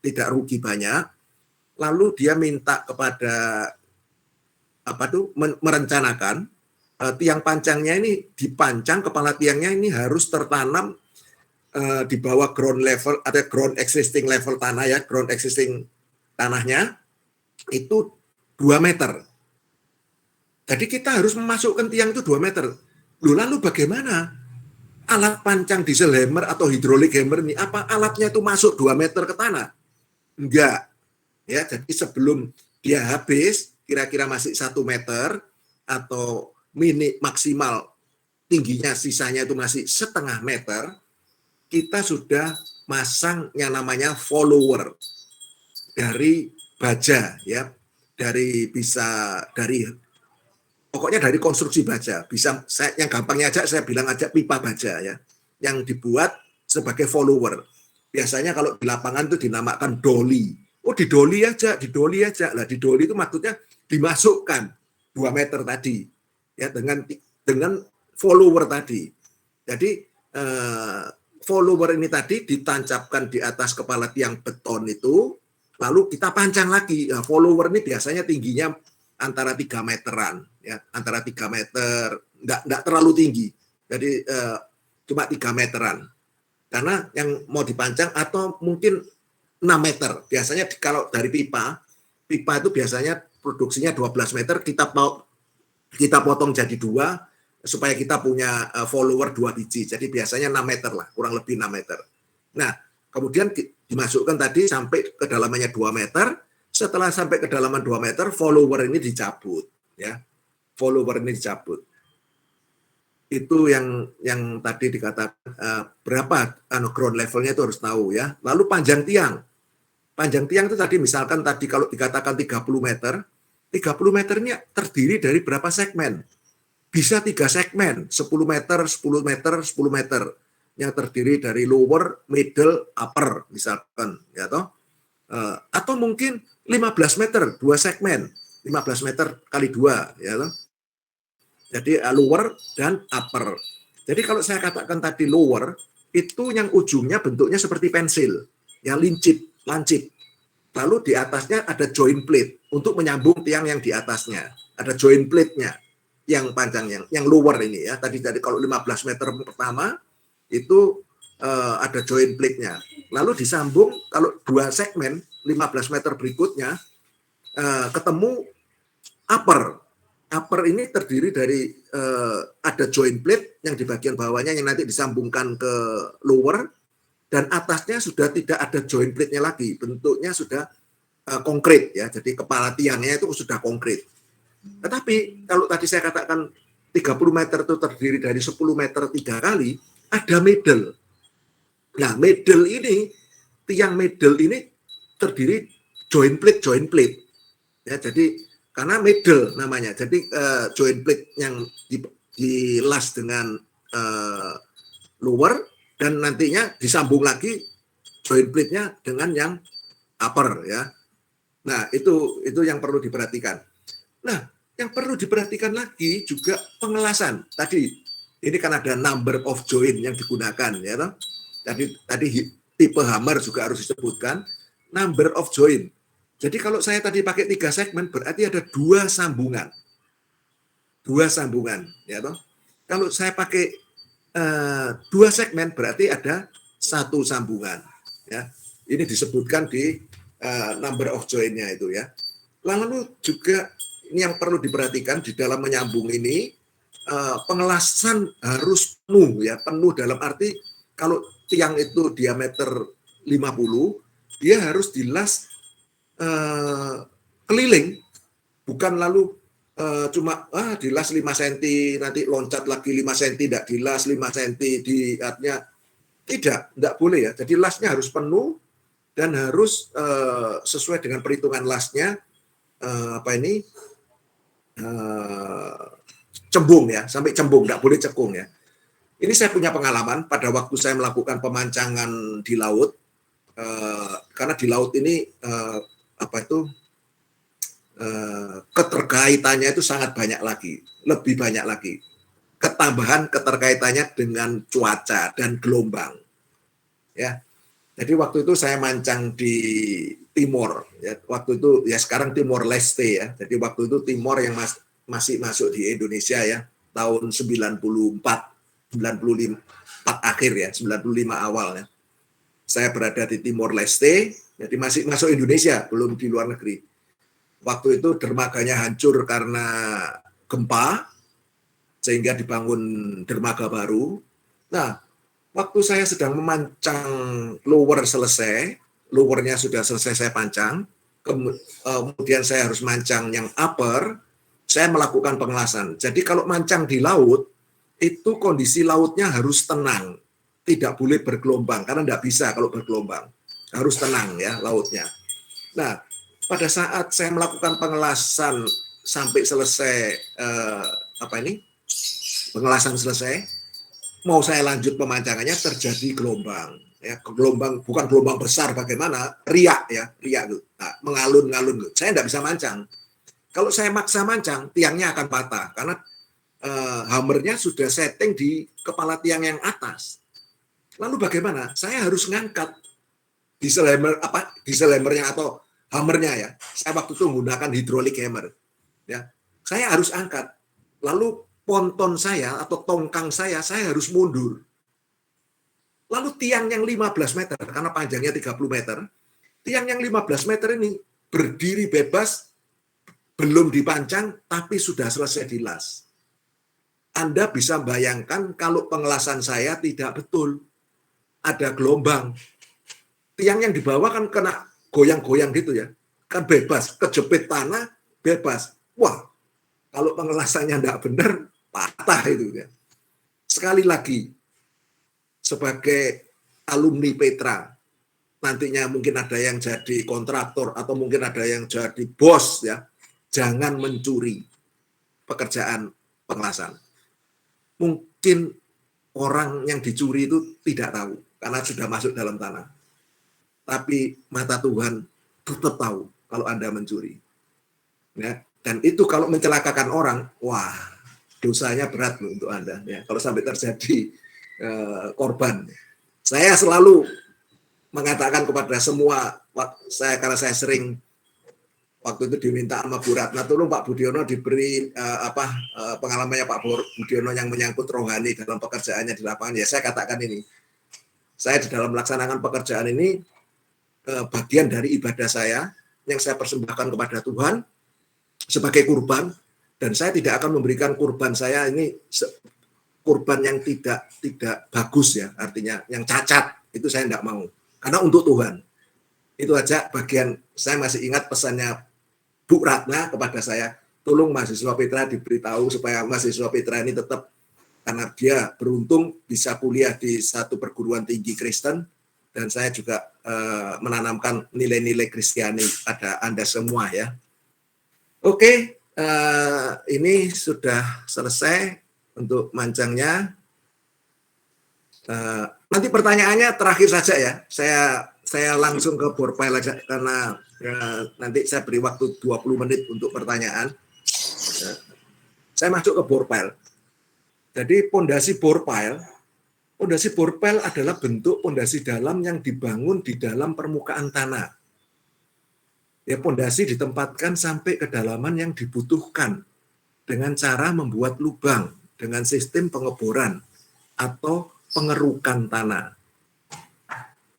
tidak rugi banyak. Lalu dia minta kepada merencanakan tiang pancangnya ini dipancang, kepala tiangnya ini harus tertanam di bawah ground level, ada ground existing level tanah, ya, ground existing tanahnya itu 2 meter. Jadi kita harus memasukkan tiang itu 2 meter. Loh, lalu bagaimana? Alat pancang diesel hammer atau hidrolik hammer ini, apa alatnya itu masuk 2 meter ke tanah? Enggak. Ya, jadi sebelum dia habis, kira-kira masih 1 meter, atau maksimal tingginya sisanya itu masih 0,5 meter, kita sudah masang yang namanya follower dari baja, ya, pokoknya dari konstruksi baja. Bisa yang gampangnya aja saya bilang aja pipa baja, ya, yang dibuat sebagai follower. Biasanya kalau di lapangan itu dinamakan dolly. Oh, di dolly aja. Lah, di dolly itu maksudnya dimasukkan 2 meter tadi, ya, dengan follower tadi. Jadi follower ini tadi ditancapkan di atas kepala tiang beton itu, lalu kita pancang lagi. Nah, follower ini biasanya tingginya antara 3 meteran, ya, antara 3 meter, enggak terlalu tinggi. Jadi cuma 3 meteran. Karena yang mau dipancang atau mungkin 6 meter. Biasanya kalau dari pipa itu biasanya produksinya 12 meter, kita potong jadi 2 supaya kita punya follower 2 biji. Jadi biasanya 6 meter lah, kurang lebih 6 meter. Nah, kemudian dimasukkan tadi sampai kedalamannya 2 meter. Setelah sampai kedalaman 2 meter, follower ini dicabut, ya. Follower ini dicabut. Itu yang tadi dikatakan berapa ground levelnya itu harus tahu, ya. Lalu panjang tiang. Panjang tiang itu tadi misalkan tadi kalau dikatakan 30 meter, 30 meternya terdiri dari berapa segmen? Bisa 3 segmen, 10 meter, 10 meter, 10 meter. Yang terdiri dari lower, middle, upper, misalkan, ya toh. Atau mungkin 15 meter, 2 segmen, 15 meter kali 2, ya toh. Jadi lower dan upper. Jadi kalau saya katakan tadi lower, itu yang ujungnya bentuknya seperti pensil, yang lancip. Lalu di atasnya ada joint plate untuk menyambung tiang yang di atasnya. Ada joint plate-nya. yang panjang yang lower ini ya. Tadi kalau 15 meter pertama itu ada joint plate-nya. Lalu disambung kalau 2 segmen 15 meter berikutnya ketemu upper. Upper ini terdiri dari ada joint plate yang di bagian bawahnya yang nanti disambungkan ke lower, dan atasnya sudah tidak ada joint plate-nya lagi, bentuknya sudah konkret ya. Jadi kepala tiangnya itu sudah konkret. Tetapi kalau tadi saya katakan 30 meter itu terdiri dari 10 meter 3 kali, ada middle. Nah, middle ini, tiang middle ini terdiri joint plate. Ya, jadi karena middle namanya. Jadi joint plate yang dilas dengan lower, dan nantinya disambung lagi joint plate-nya dengan yang upper ya. Nah, itu yang perlu diperhatikan. Nah, yang perlu diperhatikan lagi juga pengelasan. Tadi ini kan ada number of joint yang digunakan ya toh. Tadi tipe hammer juga harus disebutkan, number of joint. Jadi kalau saya tadi pakai 3 segmen berarti ada 2 sambungan. 2 sambungan ya toh. Kalau saya pakai 2 segmen berarti ada 1 sambungan ya. Ini disebutkan di number of joint-nya itu ya. Lalu juga ini yang perlu diperhatikan di dalam menyambung ini, pengelasan harus penuh ya, penuh dalam arti kalau tiang itu diameter 50, dia harus dilas keliling, bukan lalu cuma dilas 5 cm nanti loncat lagi 5 cm, tidak dilas 5 cm di artinya tidak boleh ya. Jadi lasnya harus penuh dan harus sesuai dengan perhitungan lasnya cembung ya, sampai cembung, tidak boleh cekung ya. Ini saya punya pengalaman pada waktu saya melakukan pemancangan di laut, karena di laut ini keterkaitannya itu sangat banyak lagi, lebih banyak lagi. Ketambahan keterkaitannya dengan cuaca dan gelombang. Ya. Jadi waktu itu saya mancang di Timor, ya. Waktu itu ya sekarang Timor Leste ya. Jadi waktu itu Timor yang masih masuk di Indonesia ya, tahun 94 akhir ya, 95 awal ya. Saya berada di Timor Leste, jadi masih masuk Indonesia, belum di luar negeri. Waktu itu dermaganya hancur karena gempa, sehingga dibangun dermaga baru. Nah, waktu saya sedang memancang lower selesai, lowernya sudah selesai saya pancang, kemudian saya harus mancang yang upper, saya melakukan pengelasan. Jadi kalau mancang di laut, itu kondisi lautnya harus tenang, tidak boleh bergelombang, karena tidak bisa kalau bergelombang. Harus tenang ya lautnya. Nah, pada saat saya melakukan pengelasan sampai selesai, pengelasan selesai, mau saya lanjut pemancangannya terjadi gelombang. Ya, gelombang bukan gelombang besar bagaimana, riak tuh. Nah, mengalun-ngalun. Saya tidak bisa mancang. Kalau saya maksa mancang, tiangnya akan patah karena hammernya sudah setting di kepala tiang yang atas. Lalu bagaimana? Saya harus ngangkat diesel hammernya atau hammernya ya. Saya waktu itu menggunakan hydraulic hammer. Ya, saya harus angkat. Lalu ponton saya atau tongkang saya harus mundur. Lalu tiang yang 15 meter, karena panjangnya 30 meter, tiang yang 15 meter ini berdiri bebas, belum dipancang, tapi sudah selesai dilas. Anda bisa bayangkan kalau pengelasan saya tidak betul. Ada gelombang. Tiang yang di bawah kan kena goyang-goyang gitu ya. Kan bebas, kejepit tanah, bebas. Wah, kalau pengelasannya tidak benar, patah itu ya. Sekali lagi, sebagai alumni Petra, nantinya mungkin ada yang jadi kontraktor atau mungkin ada yang jadi bos ya, jangan mencuri pekerjaan pengelasan. Mungkin orang yang dicuri itu tidak tahu karena sudah masuk dalam tanah. Tapi mata Tuhan tetap tahu kalau Anda mencuri. Ya, dan itu kalau mencelakakan orang, wah, dosanya berat loh untuk Anda ya. Kalau sampai terjadi korban. Saya selalu mengatakan kepada semua, karena saya sering waktu itu diminta sama Bu Ratna, tolong Pak Budiono diberi pengalamannya Pak Budiono yang menyangkut rohani dalam pekerjaannya di lapangan. Ya saya katakan ini, saya di dalam melaksanakan pekerjaan ini bagian dari ibadah saya yang saya persembahkan kepada Tuhan sebagai kurban, dan saya tidak akan memberikan kurban saya ini kurban yang tidak bagus ya, artinya yang cacat, itu saya tidak mau, karena untuk Tuhan. Itu aja bagian. Saya masih ingat pesannya Bu Ratna kepada saya, tolong mahasiswa Petra diberitahu supaya mahasiswa Petra ini tetap, karena dia beruntung bisa kuliah di satu perguruan tinggi Kristen, dan saya juga menanamkan nilai-nilai Kristiani pada Anda semua ya. Oke, ini sudah selesai untuk mancangnya. Nanti pertanyaannya terakhir saja ya. Saya langsung ke bore pile aja, karena nanti saya beri waktu 20 menit untuk pertanyaan. Saya masuk ke bore pile. Jadi pondasi bore pile adalah bentuk pondasi dalam yang dibangun di dalam permukaan tanah. Ya, pondasi ditempatkan sampai kedalaman yang dibutuhkan dengan cara membuat lubang dengan sistem pengeboran atau pengerukan tanah.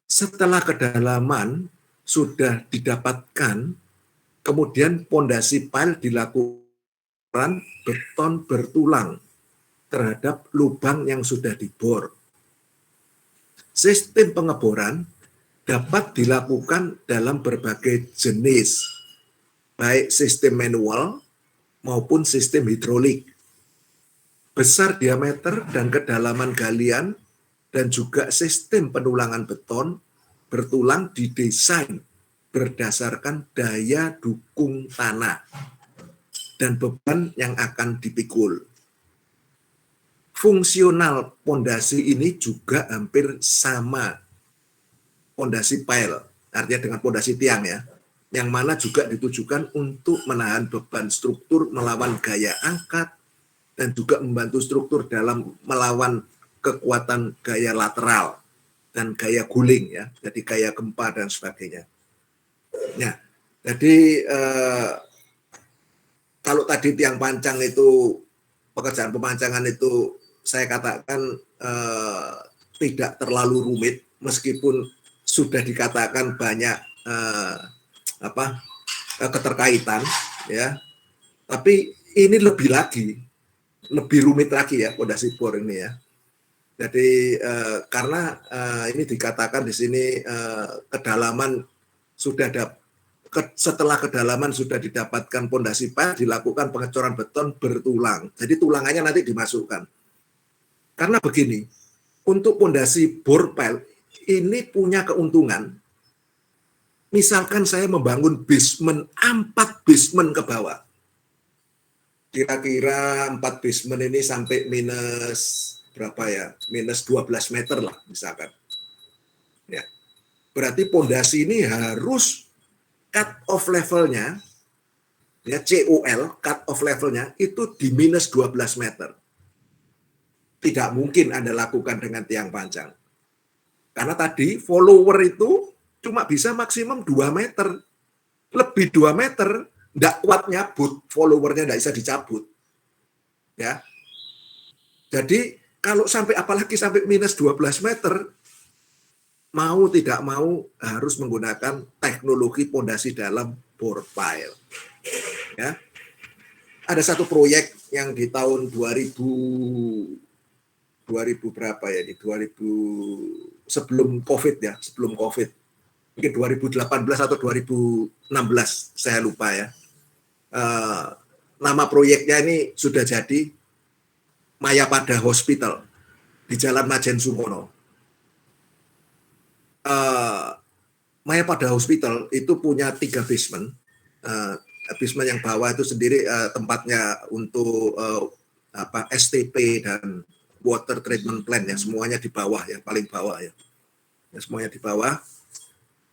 Setelah kedalaman sudah didapatkan, kemudian pondasi pile dilakukan beton bertulang terhadap lubang yang sudah dibor. Sistem pengeboran dapat dilakukan dalam berbagai jenis, baik sistem manual maupun sistem hidrolik. Besar diameter dan kedalaman galian dan juga sistem penulangan beton bertulang didesain berdasarkan daya dukung tanah dan beban yang akan dipikul. Fungsional pondasi ini juga hampir sama pondasi pile, artinya dengan pondasi tiang ya, yang mana juga ditujukan untuk menahan beban struktur melawan gaya angkat dan juga membantu struktur dalam melawan kekuatan gaya lateral dan gaya guling ya, jadi gaya gempa dan sebagainya. Nah, jadi kalau tadi tiang pancang itu, pekerjaan pemancangan itu saya katakan tidak terlalu rumit, meskipun sudah dikatakan banyak keterkaitan ya, tapi ini lebih rumit lagi ya pondasi bor ini ya. Jadi karena ini dikatakan di sini kedalaman sudah setelah kedalaman sudah didapatkan pondasi pile, dilakukan pengecoran beton bertulang. Jadi tulangannya nanti dimasukkan. Karena begini, untuk pondasi bor pile ini punya keuntungan. Misalkan saya membangun basement, 4 basement ke bawah. Kira-kira 4 basement ini sampai minus berapa ya? Minus 12 meter lah misalkan. Ya. Berarti pondasi ini harus cut off levelnya, ya COL, cut off levelnya itu di minus 12 meter. Tidak mungkin Anda lakukan dengan tiang pancang. Karena tadi follower itu cuma bisa maksimum 2 meter. Lebih 2 meter, tidak kuat nyabut, followernya tidak bisa dicabut. Ya. Jadi kalau apalagi sampai minus 12 meter, mau tidak mau harus menggunakan teknologi pondasi dalam bore pile. Ya. Ada satu proyek yang di tahun 2000 berapa ya, di 2000 sebelum COVID ya, mungkin 2018 atau 2016 saya lupa ya. Nama proyeknya ini sudah jadi, Mayapada Hospital di Jalan Majen Sungkono. Mayapada Hospital itu punya 3 basement. Basement yang bawah itu sendiri tempatnya untuk STP dan water treatment plant ya, semuanya di bawah ya, paling bawah ya. Semuanya di bawah.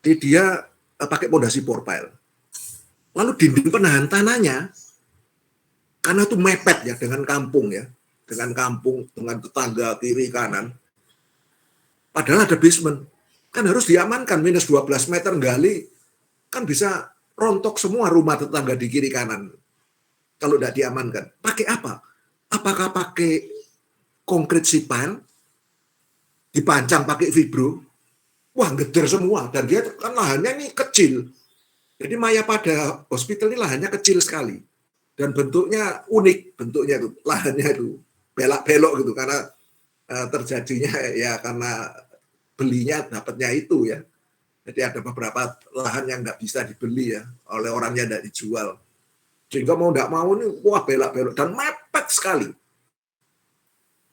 Jadi dia pakai pondasi bore pile. Lalu dinding penahan tanahnya, karena itu mepet ya dengan kampung, dengan tetangga kiri kanan. Padahal ada basement, kan harus diamankan, minus 12 meter gali, kan bisa rontok semua rumah tetangga di kiri kanan. Kalau tidak diamankan. Pakai apa? Apakah pakai konkret sipil, dipancang pakai vibro? Wah, geder semua. Dan dia kan lahannya ini kecil. Jadi Mayapada Hospital ini lahannya kecil sekali. Dan bentuknya unik, bentuknya itu, lahannya itu belak-belok gitu, karena terjadinya ya karena belinya dapatnya itu ya. Jadi ada beberapa lahan yang nggak bisa dibeli ya, oleh orangnya tidak dijual. Sehingga mau nggak mau ini, wah belak-belok dan mepet sekali.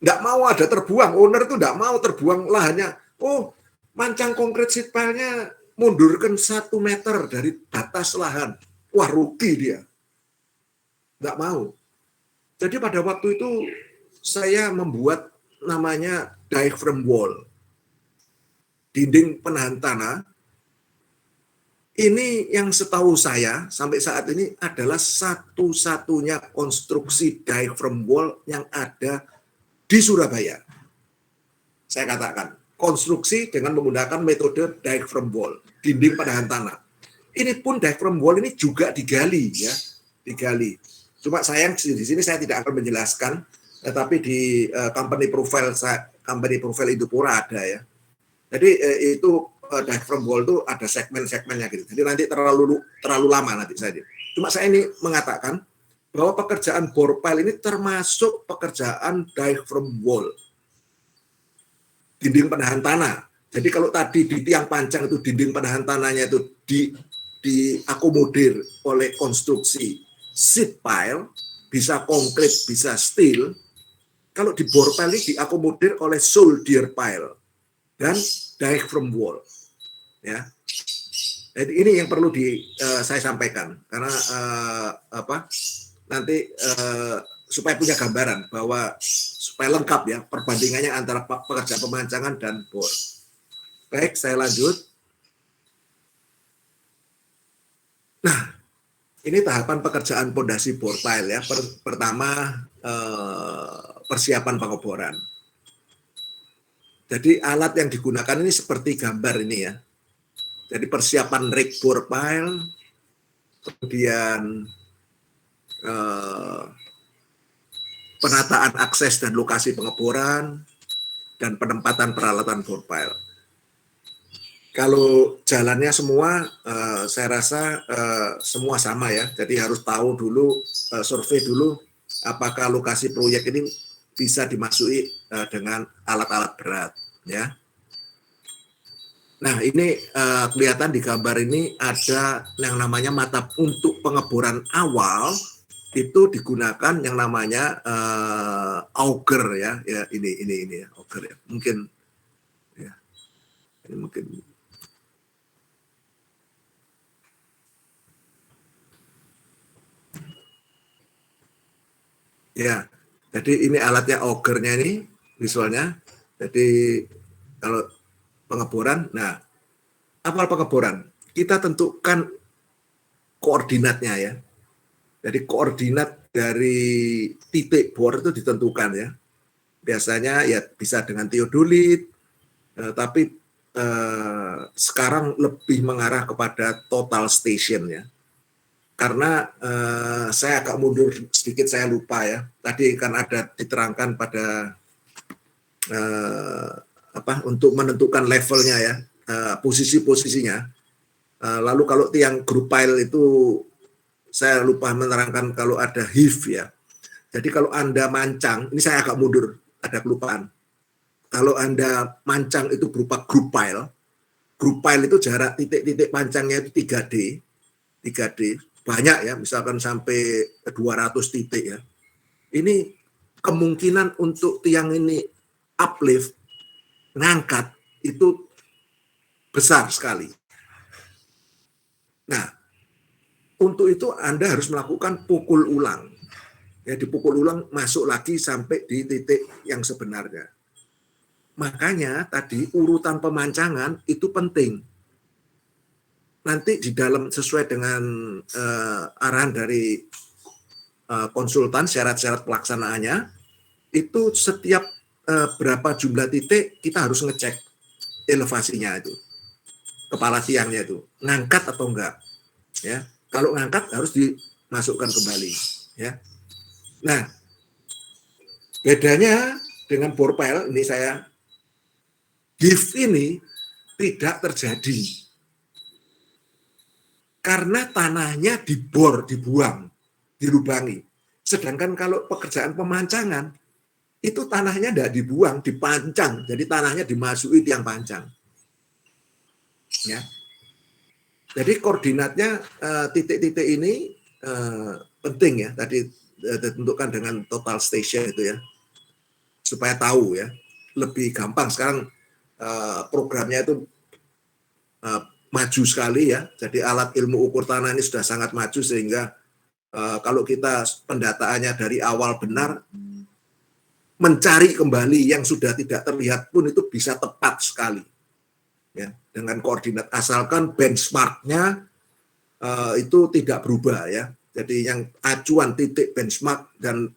Nggak mau ada terbuang, owner itu nggak mau terbuang lahannya. Oh, mancang konkret sipilnya mundurkan 1 meter dari batas lahan. Wah, rugi dia. Nggak mau. Jadi pada waktu itu saya membuat namanya diaphragm wall, dinding penahan tanah. Ini yang setahu saya sampai saat ini adalah satu-satunya konstruksi diaphragm wall yang ada di Surabaya. Saya katakan, konstruksi dengan menggunakan metode diaphragm wall, dinding penahan tanah. Ini pun diaphragm wall ini juga digali ya, digali. Cuma sayang di sini saya tidak akan menjelaskan, tetapi di company profile Indopura ada ya. Jadi itu diaphragm wall itu ada segmen-segmennya gitu. Jadi nanti terlalu lama nanti saja. Cuma saya ini mengatakan bahwa pekerjaan bore pile ini termasuk pekerjaan diaphragm wall, dinding penahan tanah. Jadi kalau tadi di tiang pancang itu dinding penahan tanahnya itu diakomodir oleh konstruksi sheet pile, bisa konkret, bisa steel. Kalau di bore pile ini diakomodir oleh soldier pile dan diaphragm wall. Ya, jadi ini yang perlu saya sampaikan karena nanti supaya punya gambaran bahwa supaya lengkap ya perbandingannya antara pekerjaan pemancangan dan bor. Baik, saya lanjut. Nah, ini tahapan pekerjaan pondasi bore pile ya. Pertama persiapan pengeboran. Jadi alat yang digunakan ini seperti gambar ini ya. Jadi persiapan rig bore pile, kemudian penataan akses dan lokasi pengeboran, dan penempatan peralatan bore pile. Kalau jalannya semua, saya rasa semua sama ya. Jadi harus tahu dulu, survei dulu, apakah lokasi proyek ini bisa dimasuki dengan alat-alat berat, ya. Nah, ini kelihatan di gambar ini ada yang namanya mata untuk pengeboran awal itu digunakan yang namanya auger ya, ya ini ya auger ya, mungkin ya, ini mungkin. Ya, jadi ini alatnya augernya ini visualnya. Jadi kalau pengeboran, nah awal pengeboran kita tentukan koordinatnya ya. Jadi koordinat dari titik bor itu ditentukan ya. Biasanya ya bisa dengan teodolit, tapi sekarang lebih mengarah kepada total station ya. Karena saya agak mundur sedikit, saya lupa ya. Tadi kan ada diterangkan pada untuk menentukan levelnya ya, posisi-posisinya. Lalu kalau tiang group pile itu saya lupa menerangkan kalau ada heave ya. Jadi kalau Anda mancang, ini saya agak mundur, ada kelupaan. Kalau Anda mancang itu berupa group pile itu jarak titik-titik pancangnya itu 3D, banyak ya, misalkan sampai 200 titik ya. Ini kemungkinan untuk tiang ini uplift, ngangkat, itu besar sekali. Nah, untuk itu Anda harus melakukan pukul ulang. Ya, dipukul ulang, masuk lagi sampai di titik yang sebenarnya. Makanya tadi urutan pemancangan itu penting. Nanti di dalam sesuai dengan arahan dari konsultan syarat-syarat pelaksanaannya, itu setiap berapa jumlah titik kita harus ngecek elevasinya itu, kepala tiangnya itu, ngangkat atau enggak. ya. Kalau ngangkat harus dimasukkan kembali, ya. Nah, bedanya dengan borpel ini gift ini tidak terjadi karena tanahnya dibuang, dilubangi. Sedangkan kalau pekerjaan pemancangan itu tanahnya tidak dibuang, dipancang, jadi tanahnya dimasuki tiang pancang. Ya. Jadi koordinatnya titik-titik ini penting ya, tadi ditentukan dengan total station itu ya, supaya tahu ya, lebih gampang sekarang programnya itu maju sekali ya, jadi alat ilmu ukur tanah ini sudah sangat maju sehingga kalau kita pendataannya dari awal benar, mencari kembali yang sudah tidak terlihat pun itu bisa tepat sekali ya, dengan koordinat asalkan benchmarknya itu tidak berubah ya. Jadi yang acuan titik benchmark dan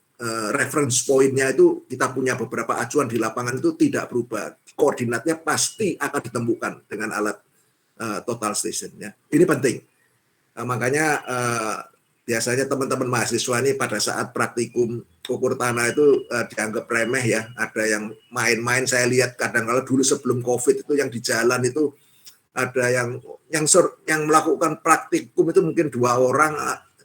reference point-nya itu kita punya beberapa acuan di lapangan itu tidak berubah. Koordinatnya pasti akan ditemukan dengan alat total station ya. Ini penting. Makanya biasanya teman-teman mahasiswa ini pada saat praktikum ukur tanah itu dianggap remeh ya. Ada yang main-main, saya lihat kadang-kadang dulu sebelum COVID itu yang di jalan itu ada yang melakukan praktikum itu mungkin 2 orang,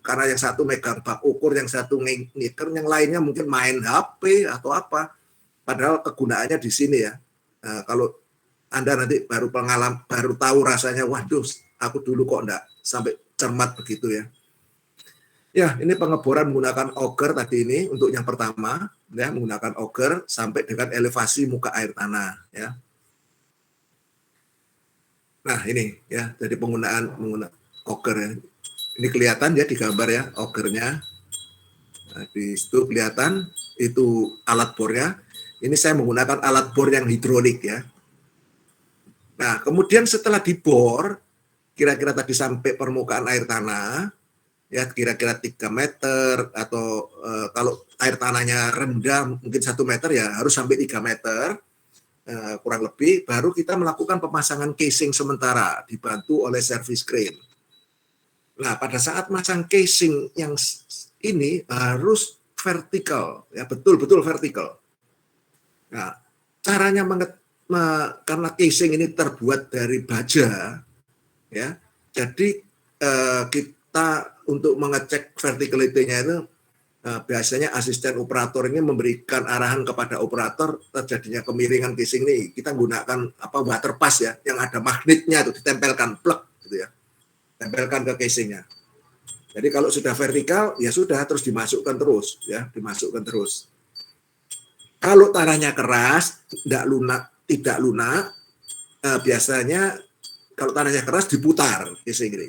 karena yang satu megang bak ukur, yang satu ngiker, yang lainnya mungkin main HP atau apa. Padahal kegunaannya di sini ya. Kalau Anda nanti baru tahu rasanya, waduh, aku dulu kok enggak sampai cermat begitu ya. Ya, ini pengeboran menggunakan auger tadi ini untuk yang pertama, ya, menggunakan auger sampai dengan elevasi muka air tanah, ya. Nah, ini ya, jadi penggunaan auger ya. Ini kelihatan ya di gambar ya, augernya. Nah, di situ kelihatan itu alat bornya. Ini saya menggunakan alat bor yang hidrolik ya. Nah, kemudian setelah dibor, kira-kira tadi sampai permukaan air tanah, ya kira-kira 3 meter atau kalau air tanahnya rendah mungkin 1 meter ya harus sampai 3 meter kurang lebih, baru kita melakukan pemasangan casing sementara dibantu oleh service crane. Nah, pada saat masang casing yang ini harus vertikal, ya betul-betul vertikal. Nah, caranya karena casing ini terbuat dari baja, ya, jadi kita untuk mengecek verticality-nya itu biasanya asisten operator ini memberikan arahan kepada operator terjadinya kemiringan casing ini. Kita gunakan water pass ya, yang ada magnetnya itu ditempelkan plug gitu ya, tempelkan ke casingnya. Jadi kalau sudah vertikal ya sudah terus dimasukkan terus ya, dimasukkan terus. Kalau tanahnya keras, tidak lunak, biasanya kalau tanahnya keras diputar casing ini.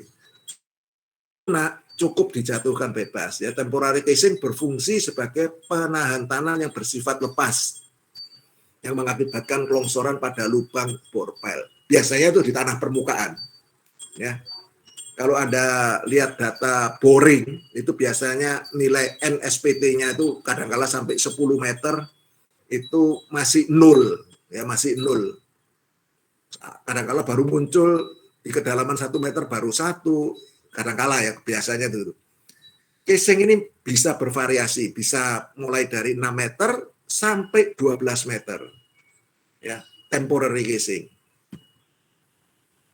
Nah, cukup dijatuhkan bebas ya. Temporary casing berfungsi sebagai penahan tanah yang bersifat lepas yang mengakibatkan kelongsoran pada lubang borpel. Biasanya itu di tanah permukaan. Ya. Kalau Anda lihat data boring, itu biasanya nilai NSPT-nya itu kadang-kala sampai 10 meter itu masih 0, ya masih 0. Kadang-kala baru muncul di kedalaman 1 meter baru 1, kadang-kala ya biasanya itu. Casing ini bisa bervariasi, bisa mulai dari 6 meter sampai 12 meter. Ya, temporary casing.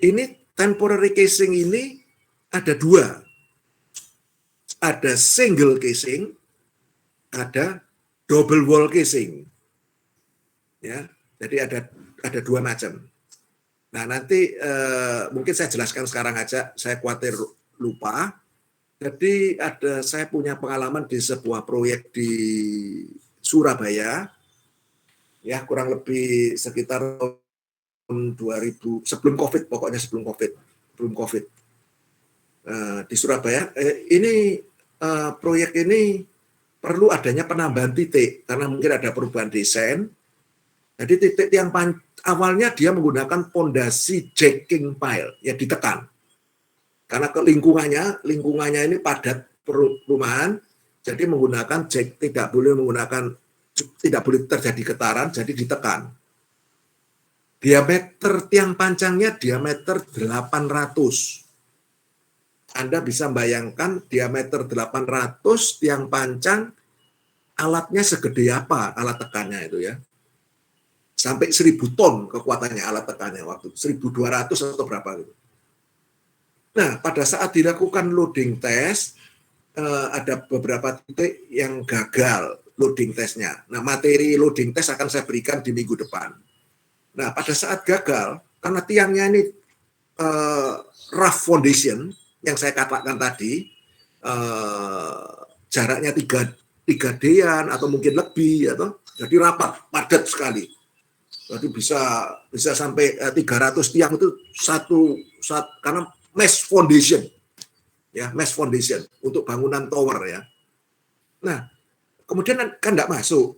Ini temporary casing ini ada 2. Ada single casing, ada double wall casing. Ya, jadi ada 2 macam. Nah, nanti mungkin saya jelaskan sekarang aja, saya khawatir lupa. Jadi saya punya pengalaman di sebuah proyek di Surabaya, ya kurang lebih sekitar tahun 2000 sebelum COVID, pokoknya sebelum COVID. Di Surabaya, ini proyek ini perlu adanya penambahan titik karena mungkin ada perubahan desain. Jadi titik yang awalnya dia menggunakan pondasi jacking pile, ya ditekan. Karena ke lingkungannya ini padat perumahan, jadi menggunakan jack, tidak boleh terjadi getaran, jadi ditekan. Diameter tiang pancangnya diameter 800. Anda bisa bayangkan diameter 800, tiang pancang, alatnya segede apa alat tekannya itu ya. Sampai 1000 ton kekuatannya alat tekannya waktu itu, 1200 atau berapa gitu. Nah, pada saat dilakukan loading test, ada beberapa titik yang gagal loading testnya. Nah, materi loading test akan saya berikan di minggu depan. Nah, pada saat gagal, karena tiangnya ini rough foundation, yang saya katakan tadi, jaraknya 3 D-an atau mungkin lebih, atau jadi rapat, padat sekali. Jadi bisa sampai 300 tiang itu satu karena mesh foundation, ya mesh foundation untuk bangunan tower ya. Nah, kemudian kan nggak masuk,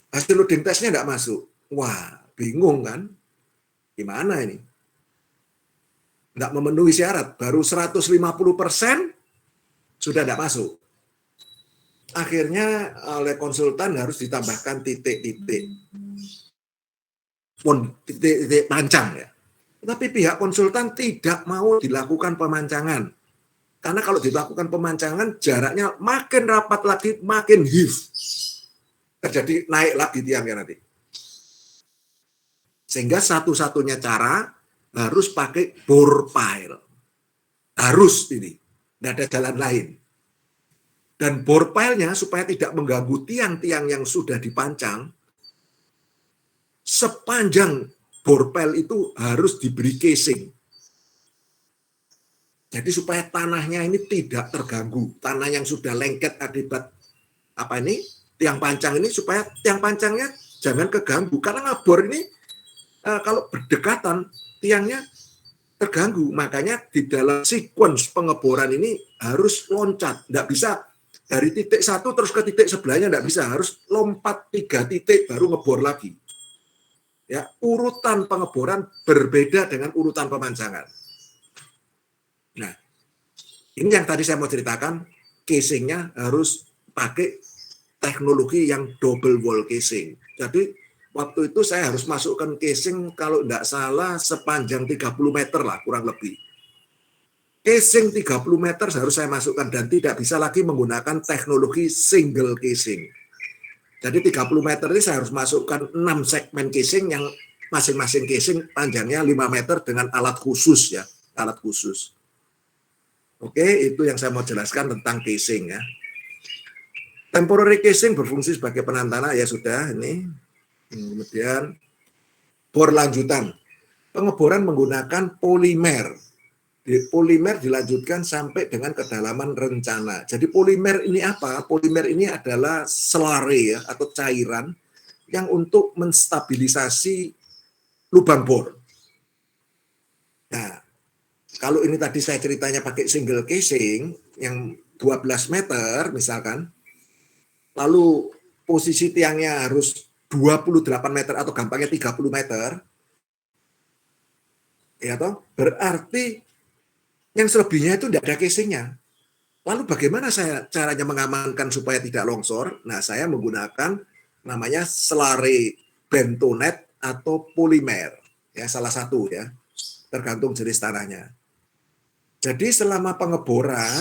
hasil loading testnya nggak masuk. Wah, bingung kan? Gimana ini? Nggak memenuhi syarat, baru 150% sudah nggak masuk. Akhirnya oleh konsultan harus ditambahkan titik-titik pancang ya. Tapi pihak konsultan tidak mau dilakukan pemancangan. Karena kalau dilakukan pemancangan, jaraknya makin rapat lagi, makin heave. Terjadi naik lagi tiangnya nanti. Sehingga satu-satunya cara harus pakai bore pile. Harus ini. Tidak ada jalan lain. Dan bore pile-nya supaya tidak mengganggu tiang-tiang yang sudah dipancang, sepanjang bore pile itu harus diberi casing. Jadi supaya tanahnya ini tidak terganggu. Tanah yang sudah lengket akibat tiang pancang ini, supaya tiang pancangnya jangan keganggu. Karena ngebor ini kalau berdekatan tiangnya terganggu. Makanya di dalam sequence pengeboran ini harus loncat. Nggak bisa dari titik satu terus ke titik sebelahnya, nggak bisa. Harus lompat 3 titik baru ngebor lagi. Ya, urutan pengeboran berbeda dengan urutan pemancangan. Nah, ini yang tadi saya mau ceritakan, casingnya harus pakai teknologi yang double wall casing. Jadi waktu itu saya harus masukkan casing kalau tidak salah sepanjang 30 meter lah kurang lebih. Casing 30 meter harus saya masukkan dan tidak bisa lagi menggunakan teknologi single casing. Jadi 30 meter ini saya harus masukkan 6 segmen casing yang masing-masing casing panjangnya 5 meter dengan alat khusus ya, alat khusus. Oke, itu yang saya mau jelaskan tentang casing ya. Temporary casing berfungsi sebagai penahan tanah ya sudah ini. Kemudian bor lanjutan. Pengeboran menggunakan polimer. Polimer dilanjutkan sampai dengan kedalaman rencana. Jadi polimer ini apa? Polimer ini adalah selare ya, atau cairan yang untuk menstabilisasi lubang bor. Nah, kalau ini tadi saya ceritanya pakai single casing yang 12 meter misalkan, lalu posisi tiangnya harus 28 meter atau gampangnya 30 meter, ya toh, berarti yang selebihnya itu tidak ada casingnya. Lalu bagaimana saya caranya mengamankan supaya tidak longsor? Nah, saya menggunakan namanya selare bentonite atau polimer. Ya, salah satu ya, tergantung jenis tanahnya. Jadi selama pengeboran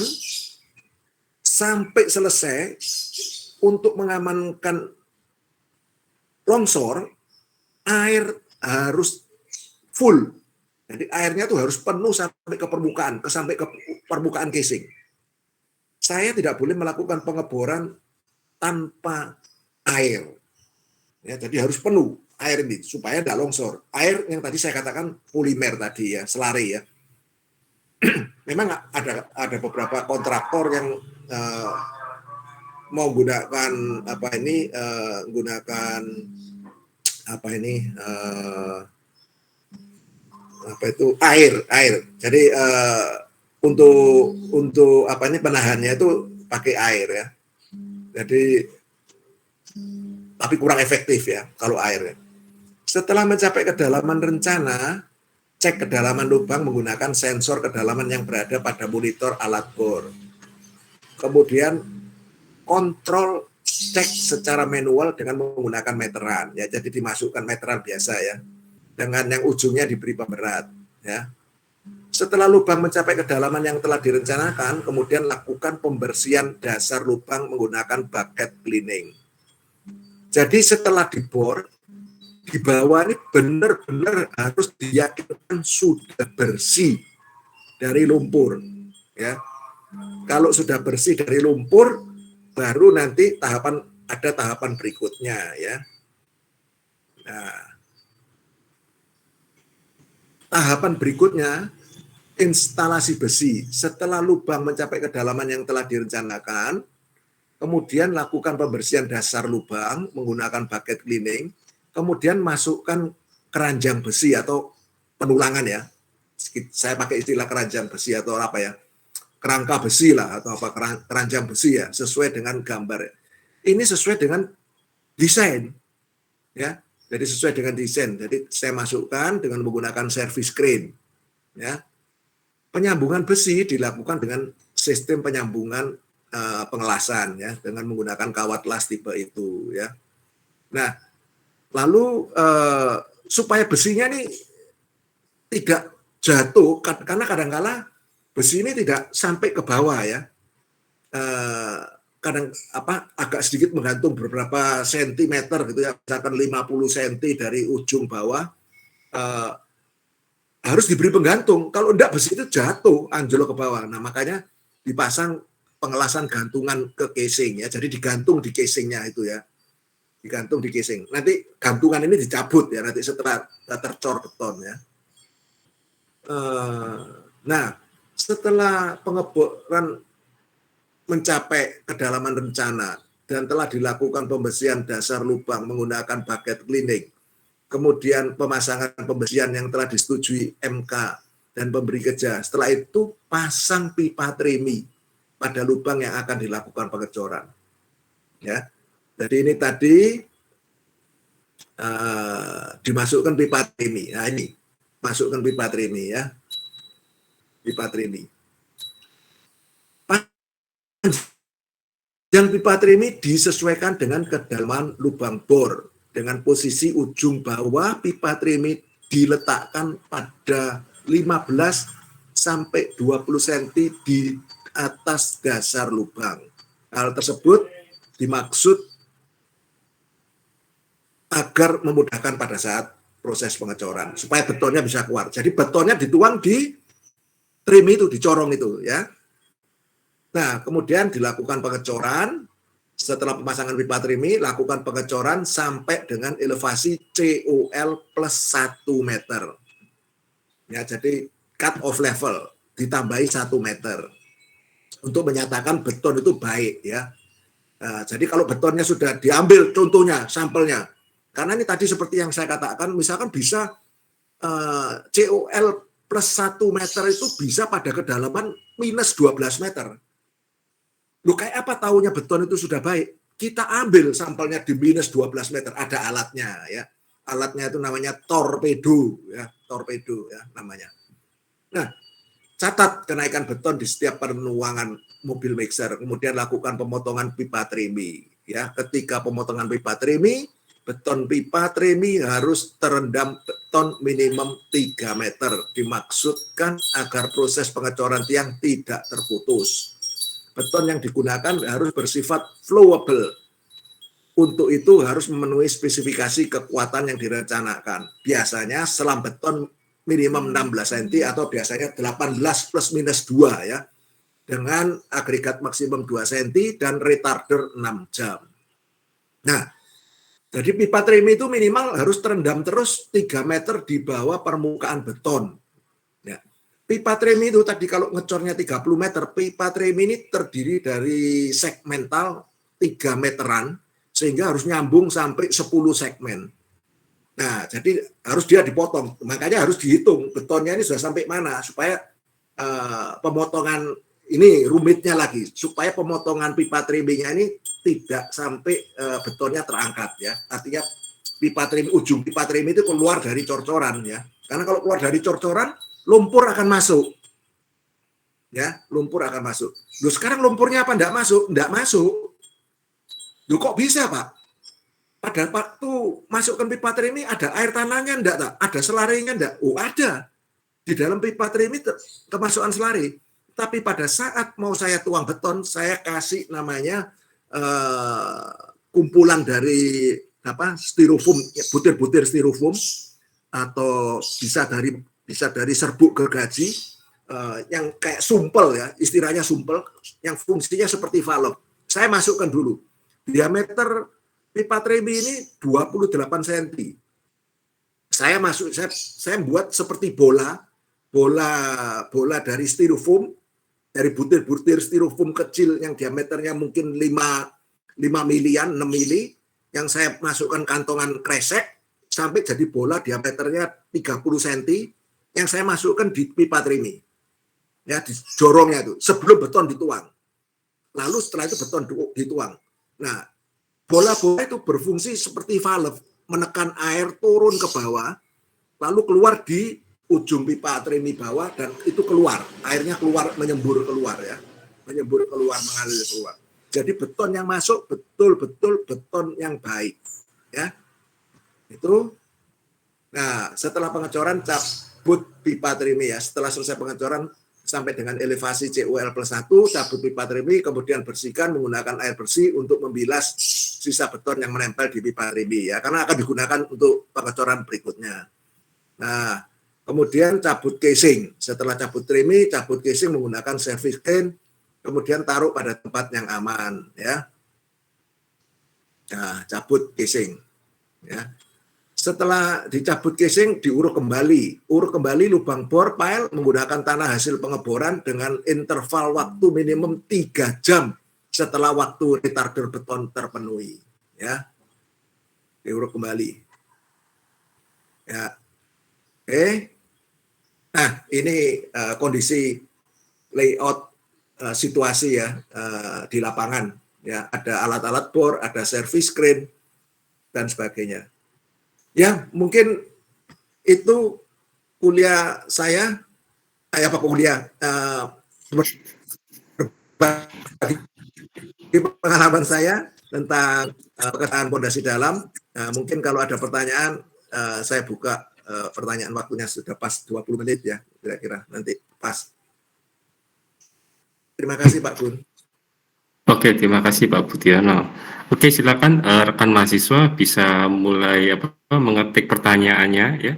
sampai selesai, untuk mengamankan longsor, air harus full. Jadi airnya tuh harus penuh sampai ke permukaan casing. Saya tidak boleh melakukan pengeboran tanpa air. Ya, jadi harus penuh air ini supaya tidak longsor. Air yang tadi saya katakan polimer tadi ya, selare ya. Memang ada beberapa kontraktor yang mau gunakan air. Jadi untuk penahannya itu pakai air ya. Jadi tapi kurang efektif ya kalau air. Setelah mencapai kedalaman rencana, cek kedalaman lubang menggunakan sensor kedalaman yang berada pada monitor alat bor. Kemudian kontrol cek secara manual dengan menggunakan meteran ya. Jadi dimasukkan meteran biasa ya. Dengan yang ujungnya diberi pemberat ya. Setelah lubang mencapai kedalaman yang telah direncanakan, kemudian lakukan pembersihan dasar lubang menggunakan bucket cleaning. Jadi setelah dibor, di bawah ini benar-benar harus diyakinkan sudah bersih dari lumpur. Ya, kalau sudah bersih dari lumpur, baru nanti ada tahapan berikutnya. Ya, nah, tahapan berikutnya instalasi besi. Setelah lubang mencapai kedalaman yang telah direncanakan, kemudian lakukan pembersihan dasar lubang menggunakan bucket cleaning, kemudian masukkan keranjang besi atau penulangan ya. Saya pakai istilah keranjang besi atau apa ya, kerangka besi lah atau apa, keranjang besi ya, sesuai dengan gambar. Ini sesuai dengan desain ya. Jadi sesuai dengan desain. Jadi saya masukkan dengan menggunakan service crane ya. Penyambungan besi dilakukan dengan sistem penyambungan pengelasan ya, dengan menggunakan kawat las tipe itu ya. Nah, lalu supaya besinya ini tidak jatuh, karena kadang-kala besi ini tidak sampai ke bawah ya. Kadang agak sedikit menggantung beberapa sentimeter gitu ya, misalkan 50 cm dari ujung bawah, harus diberi penggantung. Kalau enggak, besi itu jatuh, anjlok ke bawah. Nah, makanya dipasang pengelasan gantungan ke casing ya. Jadi digantung di casingnya itu ya. Digantung di casing. Nanti gantungan ini dicabut ya, nanti setelah tercor beton ya. Nah, setelah pengeboran mencapai kedalaman rencana dan telah dilakukan pembersihan dasar lubang menggunakan bucket cleaning, kemudian pemasangan pembersihan yang telah disetujui MK dan pemberi kerja. Setelah itu pasang pipa trimi pada lubang yang akan dilakukan pengecoran. Ya, jadi ini tadi dimasukkan pipa trimi. Nah ini masukkan pipa trimi ya, pipa trimi. Yang pipa trimi disesuaikan dengan kedalaman lubang bor. Dengan posisi ujung bawah pipa trimi diletakkan pada 15 sampai 20 cm di atas dasar lubang. Hal tersebut dimaksud agar memudahkan pada saat proses pengecoran, supaya betonnya bisa keluar. Jadi betonnya dituang di trim itu, dicorong itu ya. Nah, kemudian dilakukan pengecoran. Setelah pemasangan pipa trimi, lakukan pengecoran sampai dengan elevasi COL plus 1 meter. Ya, jadi cut off level ditambahi 1 meter untuk menyatakan beton itu baik ya. Nah, jadi kalau betonnya sudah diambil, contohnya sampelnya, karena ini tadi seperti yang saya katakan, misalkan bisa COL plus 1 meter itu bisa pada kedalaman minus 12 meter. Loh, kayak apa tahunya beton itu sudah baik? Kita ambil sampelnya di minus 12 meter, ada alatnya ya. Alatnya itu namanya torpedo ya, torpedo ya namanya. Nah, catat kenaikan beton di setiap penuangan mobil mixer, kemudian lakukan pemotongan pipa trimi ya. Ketika pemotongan pipa trimi, beton pipa trimi harus terendam beton minimum 3 meter. Dimaksudkan agar proses pengecoran tiang tidak terputus. Beton yang digunakan harus bersifat flowable. Untuk itu harus memenuhi spesifikasi kekuatan yang direncanakan. Biasanya selam beton minimum 16 cm atau biasanya 18 plus minus 2 ya. Dengan agregat maksimum 2 cm dan retarder 6 jam. Nah, jadi pipa trimi itu minimal harus terendam terus 3 meter di bawah permukaan beton. Ya. Pipa trimi itu tadi kalau ngecornya 30 meter, pipa trimi ini terdiri dari segmental 3 meteran, sehingga harus nyambung sampai 10 segmen. Nah, jadi harus dia dipotong, makanya harus dihitung betonnya ini sudah sampai mana, supaya pemotongan ini rumitnya lagi, supaya pemotongan pipa triminya ini tidak sampai betonnya terangkat ya. Artinya pipa trimi, ujung pipa trimi itu keluar dari cor-coran ya. Karena kalau keluar dari cor-coran, lumpur akan masuk. Ya, lumpur akan masuk. Loh, sekarang lumpurnya apa? Enggak masuk? Enggak masuk. Loh, kok bisa, Pak? Pada waktu masukkan pipa trimi ada air tanahnya enggak, tak? Ada selarinya enggak? Oh, ada. di dalam pipa trimi kemasukan selari. Tapi pada saat mau saya tuang beton, saya kasih namanya kumpulan dari styrofoam, butir-butir styrofoam, atau bisa dari serbuk gergaji yang kayak sumpel ya, istilahnya sumpel, yang fungsinya seperti valve. Saya masukkan dulu. Diameter pipa trimi ini 28 cm. Saya buat seperti bola dari styrofoam, dari butir-butir styrofoam kecil yang diameternya mungkin 5 milian, 6 mili, yang saya masukkan kantongan kresek sampai jadi bola diameternya 30 cm yang saya masukkan di pipa trimi. Ya, di jorongnya itu sebelum beton dituang. Lalu setelah itu beton dituang. Nah, bola-bola itu berfungsi seperti valve, menekan air turun ke bawah, lalu keluar di ujung pipa trimi bawah, dan itu keluar, airnya keluar, menyembur keluar ya, menyembur keluar, mengalir keluar. Jadi beton yang masuk betul-betul beton yang baik, ya. Itu. Nah, setelah pengecoran cabut pipa trimi ya, setelah selesai pengecoran sampai dengan elevasi CUL+1, cabut pipa trimi, kemudian bersihkan menggunakan air bersih untuk membilas sisa beton yang menempel di pipa trimi ya, karena akan digunakan untuk pengecoran berikutnya. Nah, kemudian cabut casing. Setelah cabut trimi, cabut casing menggunakan service cane, kemudian taruh pada tempat yang aman ya. Nah, cabut casing ya. Setelah dicabut casing, diuruk kembali. Uruk kembali lubang bor pile menggunakan tanah hasil pengeboran dengan interval waktu minimum 3 jam setelah waktu retarder beton terpenuhi. Ya, diuruk kembali. Ya, oke. Nah, ini kondisi layout situasi ya di lapangan. Ya, ada alat-alat bor, ada service crane dan sebagainya. Ya, mungkin itu kuliah saya, pengalaman saya tentang pekerjaan pondasi dalam. Mungkin kalau ada pertanyaan, saya buka pertanyaan, waktunya sudah pas 20 menit ya, kira-kira nanti pas. Terima kasih Pak Gun. Oke, terima kasih Pak Budiono. Oke, silakan rekan mahasiswa bisa mulai mengetik pertanyaannya ya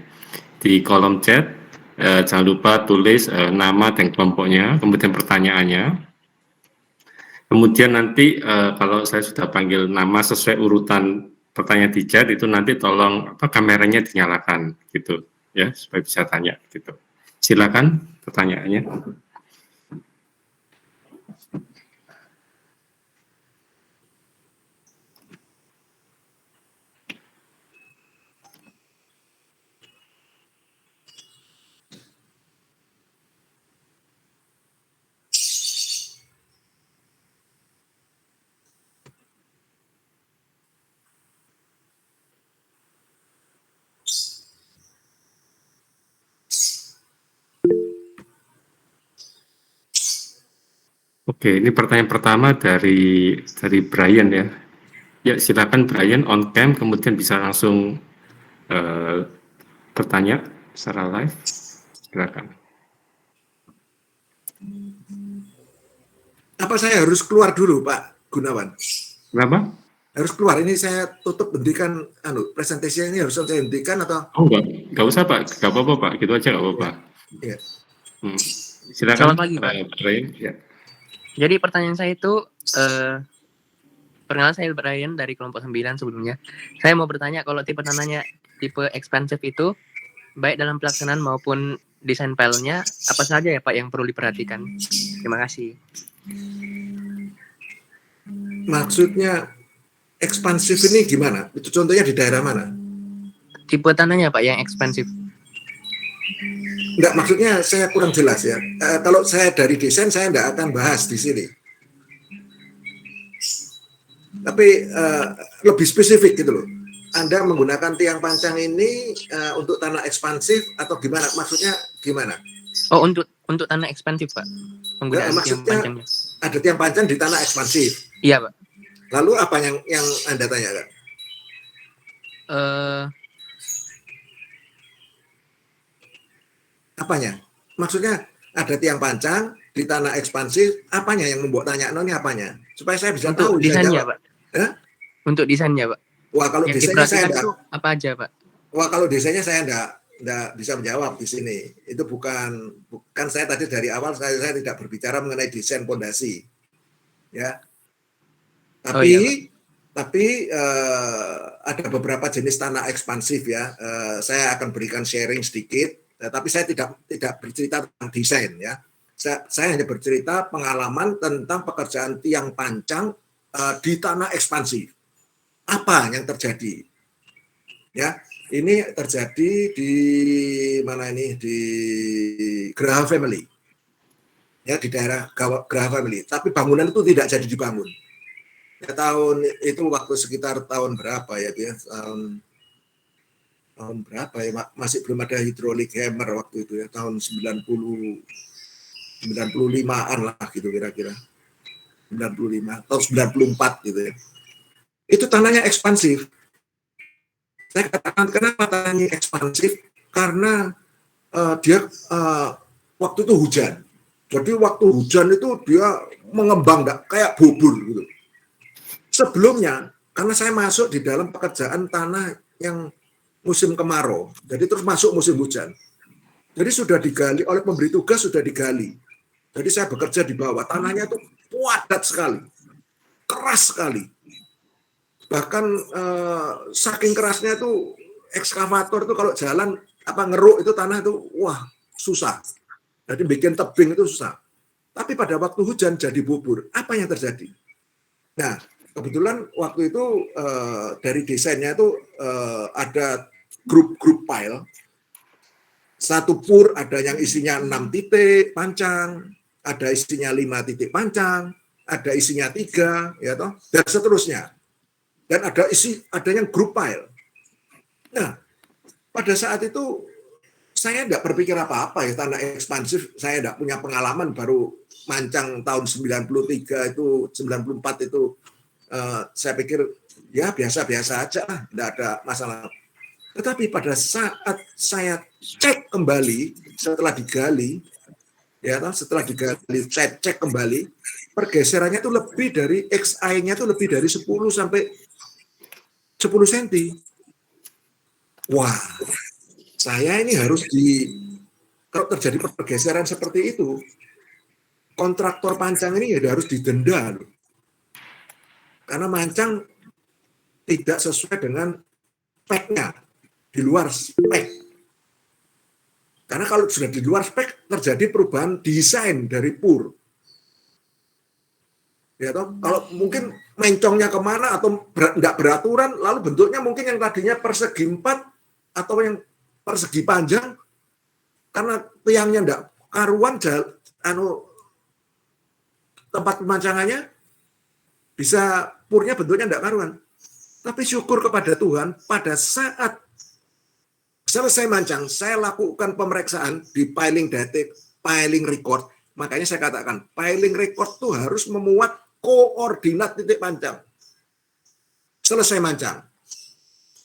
di kolom chat. Jangan lupa tulis nama dan kelompoknya, kemudian pertanyaannya. Kemudian nanti kalau saya sudah panggil nama sesuai urutan pertanyaan di chat, itu nanti tolong kameranya dinyalakan gitu ya, supaya bisa tanya gitu. Silakan pertanyaannya. Oke, ini pertanyaan pertama dari Brian ya. Ya, silakan Brian on cam, kemudian bisa langsung bertanya secara live. Silakan. Apa saya harus keluar dulu Pak Gunawan? Kenapa? Harus keluar, ini saya tutup, hentikan presentasinya ini, harus saya hentikan atau? Oh enggak usah Pak, enggak apa-apa Pak, gitu aja enggak apa-apa. Ya. Silakan. Selamat pagi Pak. Brian. Ya. Jadi pertanyaan saya itu, perkenalkan saya Brian dari kelompok 9 sebelumnya. Saya mau bertanya, kalau tipe tanahnya tipe expansive itu, baik dalam pelaksanaan maupun desain filenya, apa saja ya Pak yang perlu diperhatikan? Terima kasih. Maksudnya ekspansif ini gimana? Itu contohnya di daerah mana? Tipe tanahnya Pak yang expansive. Enggak, maksudnya saya kurang jelas ya. Kalau saya dari desain, saya enggak akan bahas di sini. Tapi lebih spesifik gitu loh. Anda menggunakan tiang pancang ini untuk tanah ekspansif atau gimana? Maksudnya gimana? Oh, untuk tanah ekspansif Pak. Penggunaan tiang pancangnya. Ada tiang pancang di tanah ekspansif. Iya Pak. Lalu apa yang Anda tanyakan? Apanya? Maksudnya ada tiang pancang di tanah ekspansif, apanya yang membuat tanya ini apanya? Supaya saya bisa Untuk tahu, bisa desainnya, jawab. Pak. Hah? Untuk desainnya, Pak. Wah, kalau Yang desainnya saya diperhatikan itu apa aja, Pak? Wah, kalau desainnya saya enggak bisa menjawab di sini. Itu bukan saya tadi dari awal saya tidak berbicara mengenai desain pondasi. Ya. Oh iya, Pak. Tapi ada beberapa jenis tanah ekspansif ya. Saya akan berikan sharing sedikit, tapi saya tidak bercerita tentang desain ya. Saya hanya bercerita pengalaman tentang pekerjaan tiang pancang di tanah ekspansif. Apa yang terjadi? Ya, ini terjadi di mana ini? Di Graha Family. Ya, di daerah Graha Family. Tapi bangunan itu tidak jadi dibangun. Ya, tahun itu waktu sekitar tahun berapa ya dia? Tahun berapa ya? Masih belum ada hidrolik hammer waktu itu ya, tahun 95-an lah gitu kira-kira. 95 atau 94 gitu ya. Itu tanahnya ekspansif. Saya katakan kenapa tanahnya ekspansif? Karena dia waktu itu hujan. Jadi waktu hujan itu dia mengembang kayak bubur gitu. Sebelumnya, karena saya masuk di dalam pekerjaan tanah yang musim kemarau, jadi terus masuk musim hujan. Jadi sudah digali oleh pemberi tugas, sudah digali. Jadi saya bekerja di bawah, tanahnya itu padat sekali, keras sekali. Bahkan saking kerasnya itu ekskavator itu kalau jalan ngeruk itu tanah itu wah susah. Jadi bikin tebing itu susah. Tapi pada waktu hujan jadi bubur. Apa yang terjadi? Nah, kebetulan waktu itu dari desainnya itu ada grup pile. Satu pur ada yang isinya 6 titik pancang, ada isinya 5 titik pancang, ada isinya 3, ya toh, dan seterusnya. Dan ada yang grup pile. Nah, pada saat itu saya tidak berpikir apa-apa ya, tanah ekspansif, saya tidak punya pengalaman, baru mancang tahun 93 itu, 94 itu, saya pikir ya biasa-biasa aja, tidak ada masalah. Tetapi pada saat saya cek kembali, setelah digali, saya cek kembali, pergeserannya itu lebih dari XI-nya itu lebih dari 10 sampai 10 cm. Wah, saya ini harus kalau terjadi pergeseran seperti itu, kontraktor pancang ini ya harus didenda loh. Karena mancang tidak sesuai dengan speknya, di luar spek. Karena kalau sudah di luar spek, terjadi perubahan desain dari pur. Ya toh, kalau mungkin mencongnya kemana atau nggak beraturan, lalu bentuknya mungkin yang tadinya persegi 4 atau yang persegi panjang, karena tiangnya nggak karuan, tempat pemancangannya bisa purnya bentuknya nggak karuan. Tapi syukur kepada Tuhan, pada saat selesai mancang, saya lakukan pemeriksaan di piling data, piling record. Makanya saya katakan, piling record itu harus memuat koordinat titik pancang. Selesai mancang.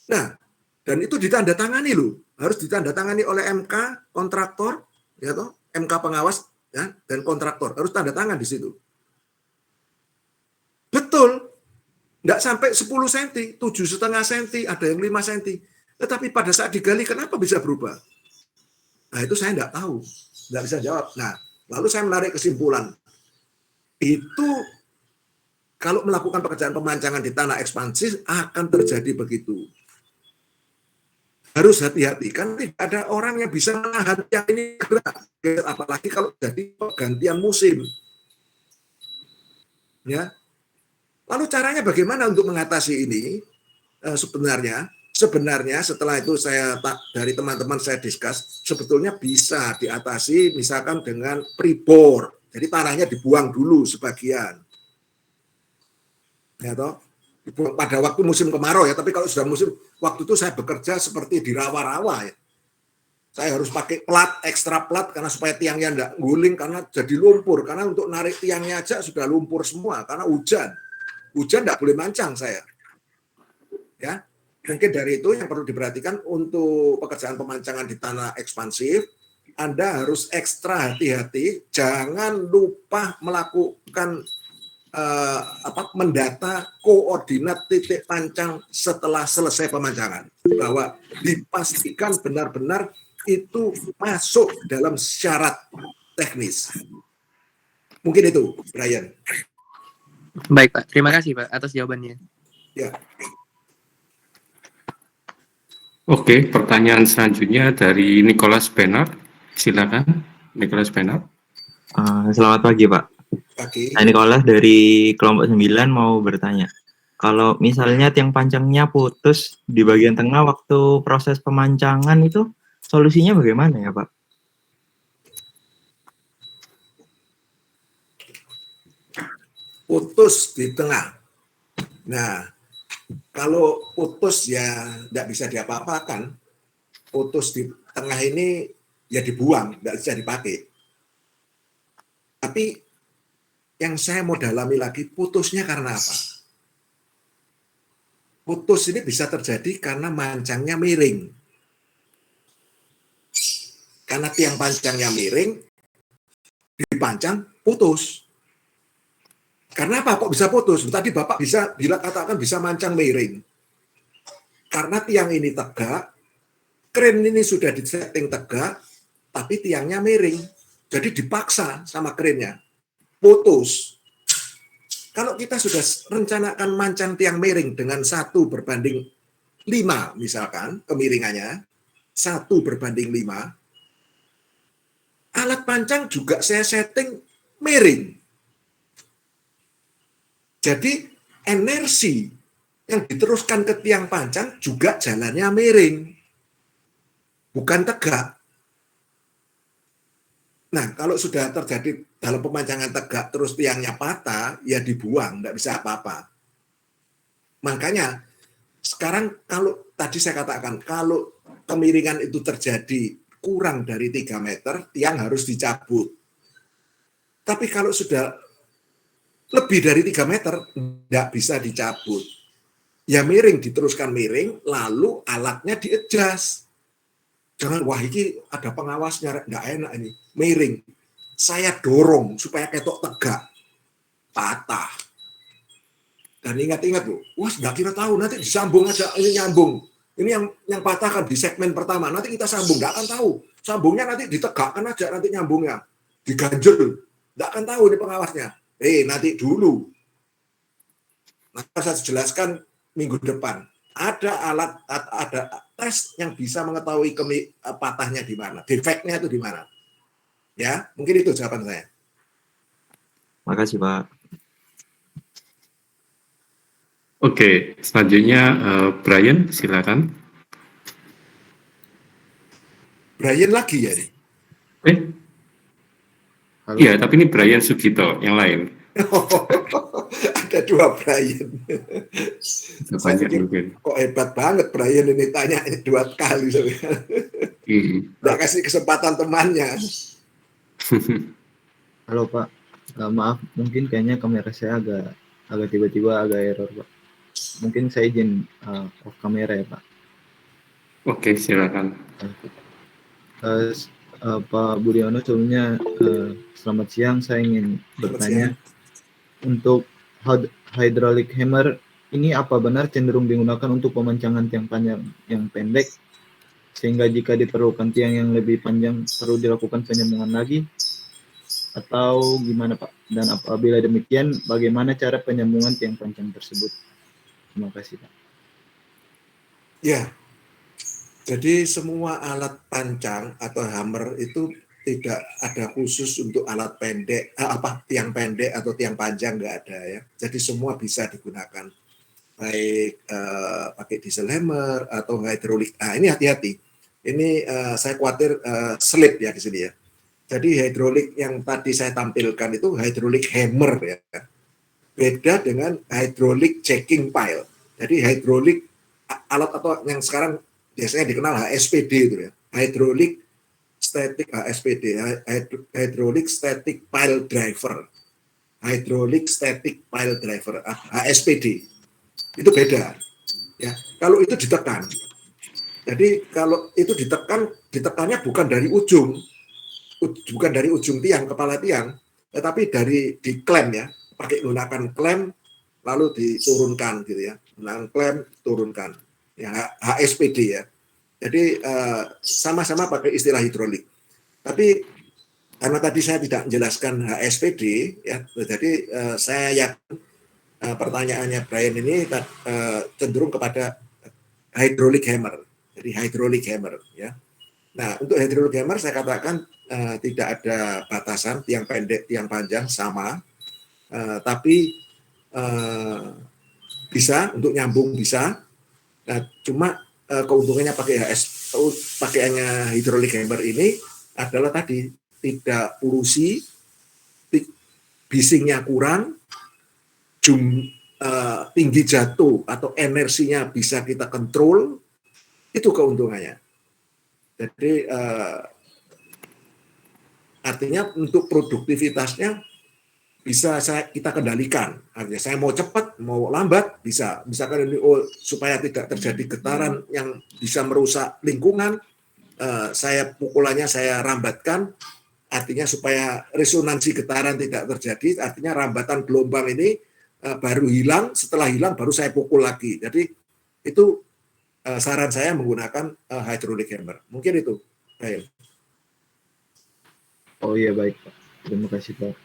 Nah, dan itu ditandatangani loh. Harus ditandatangani oleh MK, kontraktor, ya toh, MK pengawas, ya, dan kontraktor. Harus tanda tangan di situ. Betul. Nggak sampai 10 cm, 7,5 cm, ada yang 5 cm. Tetapi pada saat digali, kenapa bisa berubah? Nah, itu saya nggak tahu. Nggak bisa jawab. Nah, lalu saya menarik kesimpulan. Itu kalau melakukan pekerjaan pemancangan di tanah ekspansif akan terjadi begitu. Harus hati-hati, kan tidak ada orang yang bisa menahan yang ini gerak. Apalagi kalau jadi pergantian musim. Ya. Lalu caranya bagaimana untuk mengatasi ini? Sebenarnya setelah itu dari teman-teman saya diskus, sebetulnya bisa diatasi misalkan dengan pre-bore. Jadi tanahnya dibuang dulu sebagian. Ya toh, pada waktu musim kemarau ya, tapi kalau sudah musim, waktu itu saya bekerja seperti di rawa-rawa ya. Saya harus pakai ekstra plat karena supaya tiangnya enggak guling karena jadi lumpur, karena untuk narik tiangnya aja sudah lumpur semua karena hujan enggak boleh mancang saya. Ya. Mungkin dari itu yang perlu diperhatikan untuk pekerjaan pemancangan di tanah ekspansif, Anda harus ekstra hati-hati, jangan lupa melakukan mendata koordinat titik pancang setelah selesai pemancangan, bahwa dipastikan benar-benar itu masuk dalam syarat teknis. Mungkin itu, Brian. Baik Pak, terima kasih Pak atas jawabannya. Ya. Oke, pertanyaan selanjutnya dari Nicholas Bernard. Silakan, Nicholas Bernard. Selamat pagi Pak. Pagi. Saya Nicholas dari kelompok 9 mau bertanya. Kalau misalnya tiang pancangnya putus di bagian tengah waktu proses pemancangan itu, solusinya bagaimana ya Pak? Putus di tengah. Nah, kalau putus ya tidak bisa diapa-apakan. Putus di tengah ini ya dibuang, tidak bisa dipakai. Tapi yang saya mau dalami lagi, putusnya karena apa? Putus ini bisa terjadi karena mancangnya miring. Karena tiang pancangnya miring, dipancang, putus. Karena apa? Kok bisa putus? Tadi Bapak bisa katakan bisa mancang miring. Karena tiang ini tegak, kren ini sudah disetting tegak, tapi tiangnya miring. Jadi dipaksa sama krennya. Putus. Kalau kita sudah rencanakan mancang tiang miring dengan 1/5, misalkan, kemiringannya, 1/5, alat pancang juga saya setting miring. Jadi inersi yang diteruskan ke tiang pancang juga jalannya miring, bukan tegak. Nah, kalau sudah terjadi dalam pemancangan tegak terus tiangnya patah, ya dibuang, tidak bisa apa-apa. Makanya sekarang kalau tadi saya katakan, kalau kemiringan itu terjadi kurang dari 3 meter, tiang harus dicabut. Tapi kalau sudah lebih dari 3 meter, tidak bisa dicabut. Ya miring, diteruskan miring, lalu alatnya di-adjust. Jangan, wah ini ada pengawasnya, nggak enak ini, miring. Saya dorong supaya ketok tegak, patah. Dan ingat-ingat loh, wah nggak kira tahu, nanti disambung aja, ini nyambung. Ini yang patah kan di segmen pertama, nanti kita sambung, nggak akan tahu. Sambungnya nanti ditegakkan aja, nanti nyambungnya. Diganjel, nggak akan tahu ini pengawasnya. Nanti dulu. Nah, saya jelaskan minggu depan. Ada alat, ada tes yang bisa mengetahui patahnya di mana, defeknya itu di mana. Ya, mungkin itu jawaban saya. Makasih Pak. Oke, selanjutnya Brian, silakan. Brian lagi ya nih? Iya, tapi ini Brian Sugito, yang lain. Ada 2 Brian. Banyak mungkin. Kok hebat banget Brian ini, tanya 2 kali. Nggak kasih kesempatan temannya. Halo Pak, maaf mungkin kayaknya kamera saya agak tiba-tiba agak error Pak. Mungkin saya izin off kamera ya Pak. Oke, silakan. Pak Budiono, sebelumnya selamat siang. Saya ingin bertanya untuk hydraulic hammer ini apa benar cenderung digunakan untuk pemancangan tiang panjang yang pendek, sehingga jika diperlukan tiang yang lebih panjang perlu dilakukan penyambungan lagi, atau gimana Pak? Dan apabila demikian, bagaimana cara penyambungan tiang panjang tersebut? Terima kasih Pak. Ya, jadi semua alat pancang atau hammer itu tidak ada khusus untuk alat pendek, tiang pendek atau tiang panjang, nggak ada ya. Jadi semua bisa digunakan, baik pakai diesel hammer atau hidrolik. Nah ini hati-hati. Ini saya khawatir slip ya di sini ya. Jadi hidrolik yang tadi saya tampilkan itu hidrolik hammer ya. Beda dengan hidrolik checking pile. Jadi hidrolik alat atau yang sekarang biasanya dikenal HSPD itu ya. Hidrolik static HSPD, hydraulic static pile driver, hydraulic static pile driver, HSPD, itu beda. Ya, kalau itu ditekan, jadi kalau itu ditekannya bukan dari ujung, bukan dari ujung tiang, kepala tiang, tetapi dari di klem ya, pakai menggunakan klem lalu diturunkan gitu ya, menggunakan klem turunkan, ya HSPD ya. Jadi sama-sama pakai istilah hidrolik. Tapi karena tadi saya tidak menjelaskan HSPD ya, jadi saya yakin pertanyaannya Brian ini cenderung kepada hydraulic hammer. Jadi hydraulic hammer ya. Nah, untuk hydraulic hammer saya katakan tidak ada batasan, tiang pendek, tiang panjang sama, tapi bisa untuk nyambung bisa. Nah, cuma keuntungannya pakaiannya hydraulic hammer ini adalah tadi tidak polusi, bisingnya kurang, tinggi jatuh atau energinya bisa kita kontrol, itu keuntungannya. Jadi artinya untuk produktivitasnya bisa kita kendalikan. Artinya saya mau cepat, mau lambat, bisa. Misalkan ini supaya tidak terjadi getaran yang bisa merusak lingkungan, saya pukulannya saya rambatkan, artinya supaya resonansi getaran tidak terjadi, artinya rambatan gelombang ini baru hilang, setelah hilang baru saya pukul lagi. Jadi itu saran saya menggunakan hydraulic hammer. Mungkin itu, Baik. Oh iya, baik Pak. Terima kasih Pak.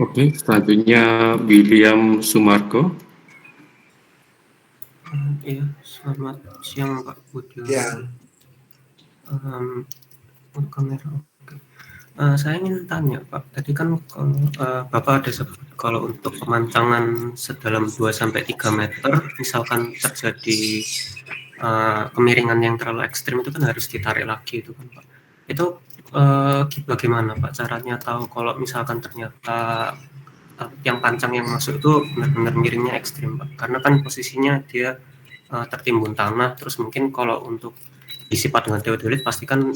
Oke, selanjutnya William Sumarko. Iya, selamat siang Pak Budiono. Ya. Untuk kamera, oke. Saya ingin tanya Pak, tadi kan Bapak ada sebut kalau untuk pemancangan sedalam 2-3 meter, misalkan terjadi kemiringan yang terlalu ekstrim itu kan harus ditarik lagi itu kan Pak. Itu bagaimana Pak caranya tahu kalau misalkan ternyata yang pancang yang masuk itu benar-benar miringnya ekstrim Pak? Karena kan posisinya dia tertimbun tanah, terus mungkin kalau untuk disipat dengan teodolit pasti kan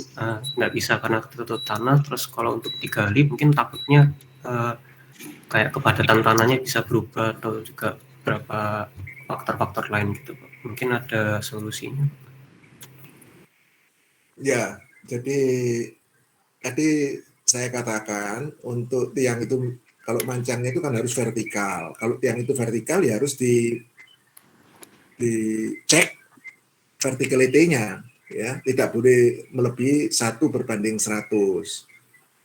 nggak bisa karena tertutup tanah. Terus kalau untuk digali mungkin takutnya kayak kepadatan tanahnya bisa berubah atau juga beberapa faktor-faktor lain gitu Pak. Mungkin ada solusinya. Ya, jadi tadi saya katakan untuk tiang itu kalau mancangnya itu kan harus vertikal. Kalau tiang itu vertikal ya harus dicek verticality-nya. Ya, tidak boleh melebihi 1/100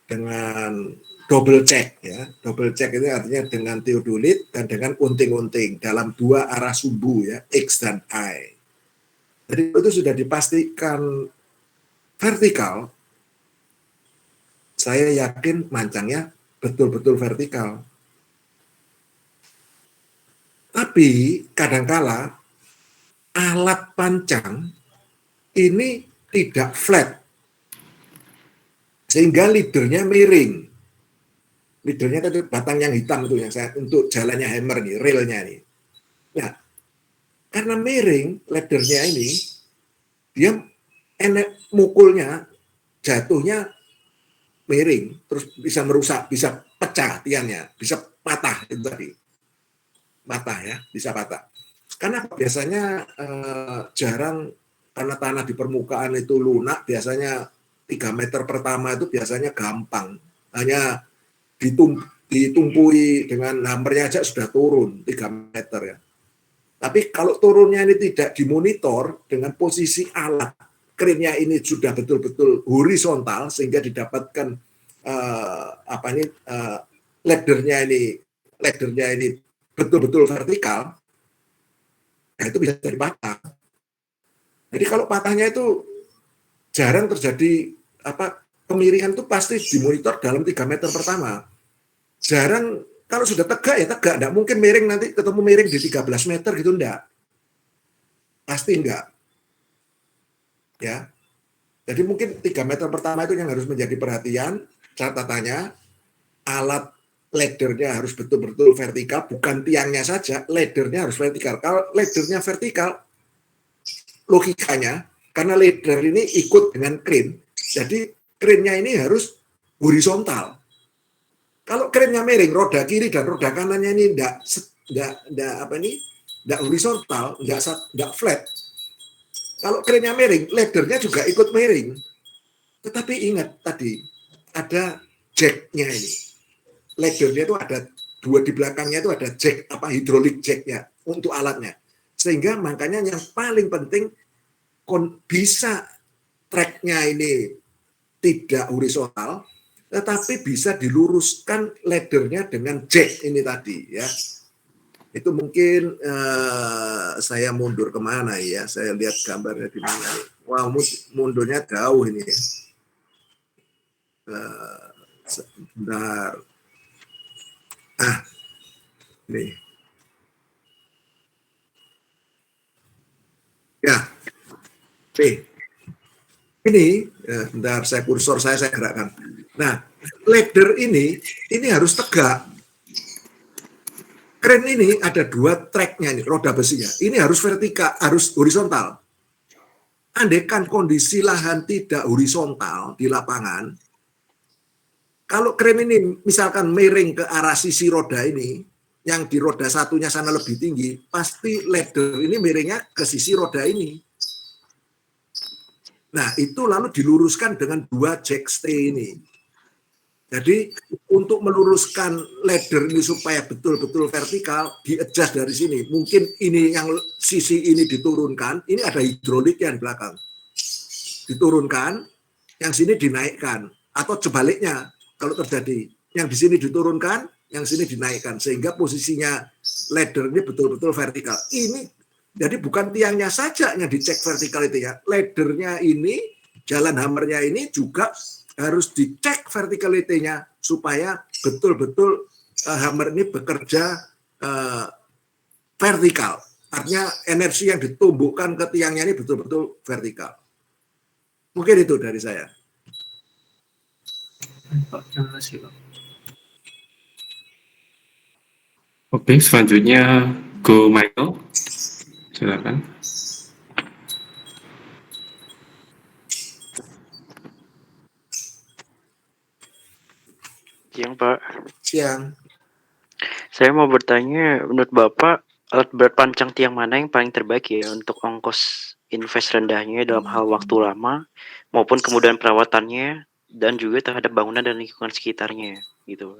dengan double check ya. Double check itu artinya dengan teodolit dan dengan unting-unting dalam 2 arah sumbu ya, X dan Y. Jadi itu sudah dipastikan vertikal. Saya yakin mancangnya betul-betul vertikal. Tapi kadangkala alat pancang ini tidak flat, sehingga leadernya miring. Leadernya tadi batang yang hitam itu yang saya untuk jalannya hammer nih, railnya nih. Nah, karena miring leadernya ini, dia mukulnya, jatuhnya miring, terus bisa merusak, bisa pecah tiangnya, bisa patah itu tadi, patah ya, bisa patah. Karena biasanya jarang. Karena tanah di permukaan itu lunak, biasanya 3 meter pertama itu biasanya gampang. Hanya ditumpui dengan hammernya aja sudah turun 3 meter ya. Tapi kalau turunnya ini tidak dimonitor dengan posisi alat, krennya ini sudah betul-betul horizontal sehingga didapatkan laddernya ini betul-betul vertikal, nah itu bisa jadi patah. Jadi kalau patahnya itu jarang terjadi kemiringan itu pasti dimonitor dalam 3 meter pertama. Jarang kalau sudah tegak ya tegak, enggak mungkin miring nanti ketemu miring di 13 meter gitu enggak. Pasti enggak. Ya. Jadi mungkin 3 meter pertama itu yang harus menjadi perhatian, catatannya alat laddernya harus betul-betul vertikal, bukan tiangnya saja, laddernya harus vertikal. Kalau laddernya vertikal, logikanya karena ladder ini ikut dengan crane, jadi crane-nya ini harus horizontal. Kalau crane-nya miring, roda kiri dan roda kanannya ini enggak horizontal, enggak flat. Kalau crane-nya miring, ladder-nya juga ikut miring. Tetapi ingat tadi, ada jacknya ini. Laddernya itu ada dua, di belakangnya itu ada jack, hidrolik jacknya untuk alatnya. Sehingga makanya yang paling penting bisa tracknya ini tidak horizontal, tetapi bisa diluruskan laddernya dengan jack ini tadi ya. Itu mungkin saya mundur kemana ya? Saya lihat gambarnya di mana. Wah, mundurnya jauh ini. Sebentar. Nih. Ya. Ini, bentar, kursor saya gerakkan. Nah, ladder ini harus tegak. Kren ini ada dua tracknya, roda besinya. Ini harus vertikal, harus horizontal. Andaikan kondisi lahan tidak horizontal di lapangan, kalau kren ini misalkan miring ke arah sisi roda ini, yang di roda satunya sana lebih tinggi, pasti ladder ini miringnya ke sisi roda ini. Nah, itu lalu diluruskan dengan dua jack stay ini. Jadi, untuk meluruskan ladder ini supaya betul-betul vertikal, di-adjust dari sini. Mungkin ini yang sisi ini diturunkan, ini ada hidroliknya di belakang. Diturunkan, yang sini dinaikkan. Atau sebaliknya, kalau terjadi. Yang di sini diturunkan, yang sini dinaikkan. Sehingga posisinya ladder ini betul-betul vertikal. Ini jadi bukan tiangnya saja yang dicek vertikalitinya, laddernya ini, jalan hammernya ini juga harus dicek vertikalitinya supaya betul-betul hammer ini bekerja vertikal. Artinya energi yang ditumbuhkan ke tiangnya ini betul-betul vertikal. Mungkin itu dari saya. Pak, terima kasih, Pak. Oke, selanjutnya Go Michael. Silakan. Siang, Pak. Siang. Saya mau bertanya, menurut Bapak, alat berat pancang tiang mana yang paling terbaik ya untuk ongkos invest rendahnya dalam hal waktu lama maupun kemudahan perawatannya dan juga terhadap bangunan dan lingkungan sekitarnya gitu.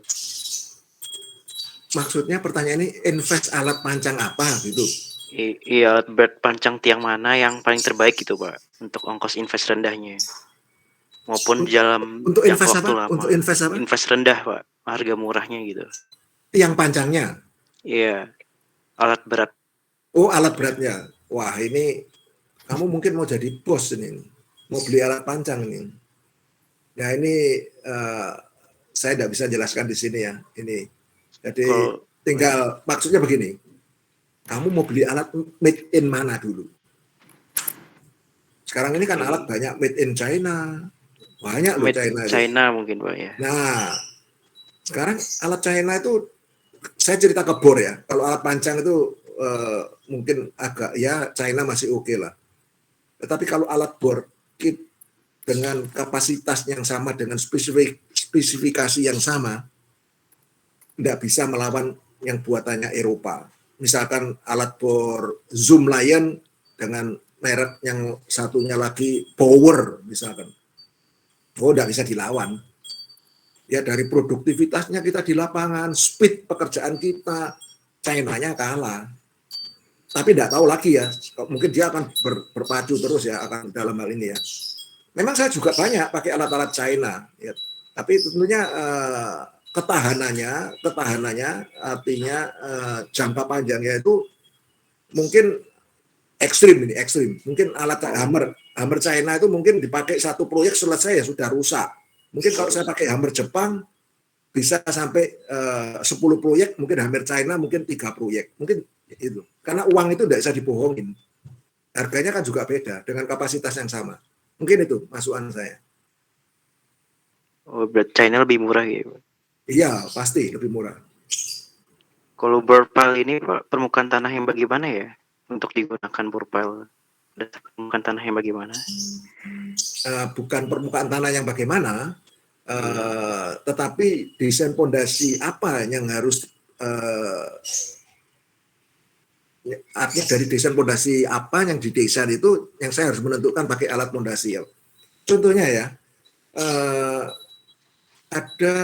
Maksudnya pertanyaan ini invest alat pancang apa gitu? Iya, alat berat pancang tiang mana yang paling terbaik gitu, Pak, untuk ongkos invest rendahnya maupun dalam Untuk jangka invest waktu apa? lama. Untuk invest apa? Invest rendah, Pak, harga murahnya gitu. Tiang pancangnya. Iya, alat berat. Oh, alat beratnya. Wah, ini kamu mungkin mau jadi bos ini. Mau beli alat pancang ini. Ya ini saya tidak bisa jelaskan di sini ya. Ini. Jadi tinggal maksudnya begini. Kamu mau beli alat made in mana dulu? Sekarang ini kan alat banyak made in China. Banyak loh China mungkin, Pak ya. Nah, sekarang alat China itu saya cerita ke bor ya. Kalau alat pancang itu mungkin agak ya China masih oke lah. Tetapi kalau alat bor kit dengan kapasitas yang sama dengan spesifikasi yang sama, tidak bisa melawan yang buatannya Eropa. Misalkan alat bor Zoom Lion dengan merek yang satunya lagi Power misalkan. Oh, tidak bisa dilawan. Ya dari produktivitasnya kita di lapangan, speed pekerjaan kita, China-nya kalah. Tapi tidak tahu lagi ya, mungkin dia akan berpacu terus ya akan dalam hal ini ya. Memang saya juga banyak pakai alat-alat China, ya. Tapi tentunya ketahanannya artinya jangka panjangnya itu mungkin ekstrim. Mungkin alat hammer China itu mungkin dipakai satu proyek selesai ya sudah rusak. Mungkin kalau saya pakai hammer Jepang bisa sampai 10 proyek, mungkin hammer China mungkin 3 proyek. Mungkin itu. Karena uang itu tidak bisa dibohongin. Harganya kan juga beda dengan kapasitas yang sama. Mungkin itu masukan saya. Oh, berarti China lebih murah ya, Pak? Iya, pasti lebih murah. Kalau bore pile ini, Pak, permukaan tanah yang bagaimana ya untuk digunakan bore pile? Permukaan tanah yang bagaimana? Bukan permukaan tanah yang bagaimana, tetapi desain pondasi apa yang harus artinya dari desain pondasi apa yang didesain itu yang saya harus menentukan pakai alat pondasi ya. Contohnya ya, ada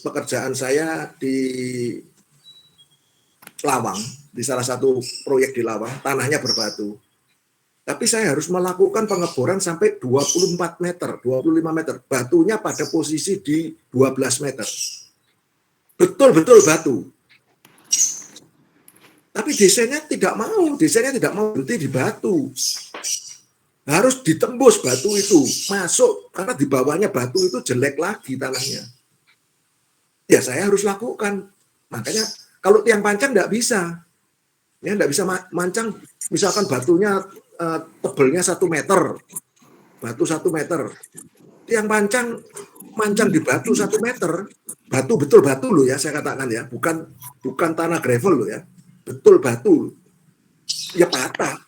pekerjaan saya di Lawang, di salah satu proyek di Lawang, tanahnya berbatu. Tapi saya harus melakukan pengeboran sampai 24 meter, 25 meter. Batunya pada posisi di 12 meter. Betul-betul batu. Tapi desainnya tidak mau berhenti di batu. Harus ditembus batu itu, masuk, karena di bawahnya batu itu jelek lagi tanahnya. Ya saya harus lakukan. Makanya kalau tiang pancang tidak bisa. Ya tidak bisa mancang, misalkan batunya tebelnya 1 meter, batu 1 meter, tiang mancang di batu 1 meter, batu betul batu loh ya, saya katakan ya, bukan tanah gravel loh ya, betul batu, ya patah,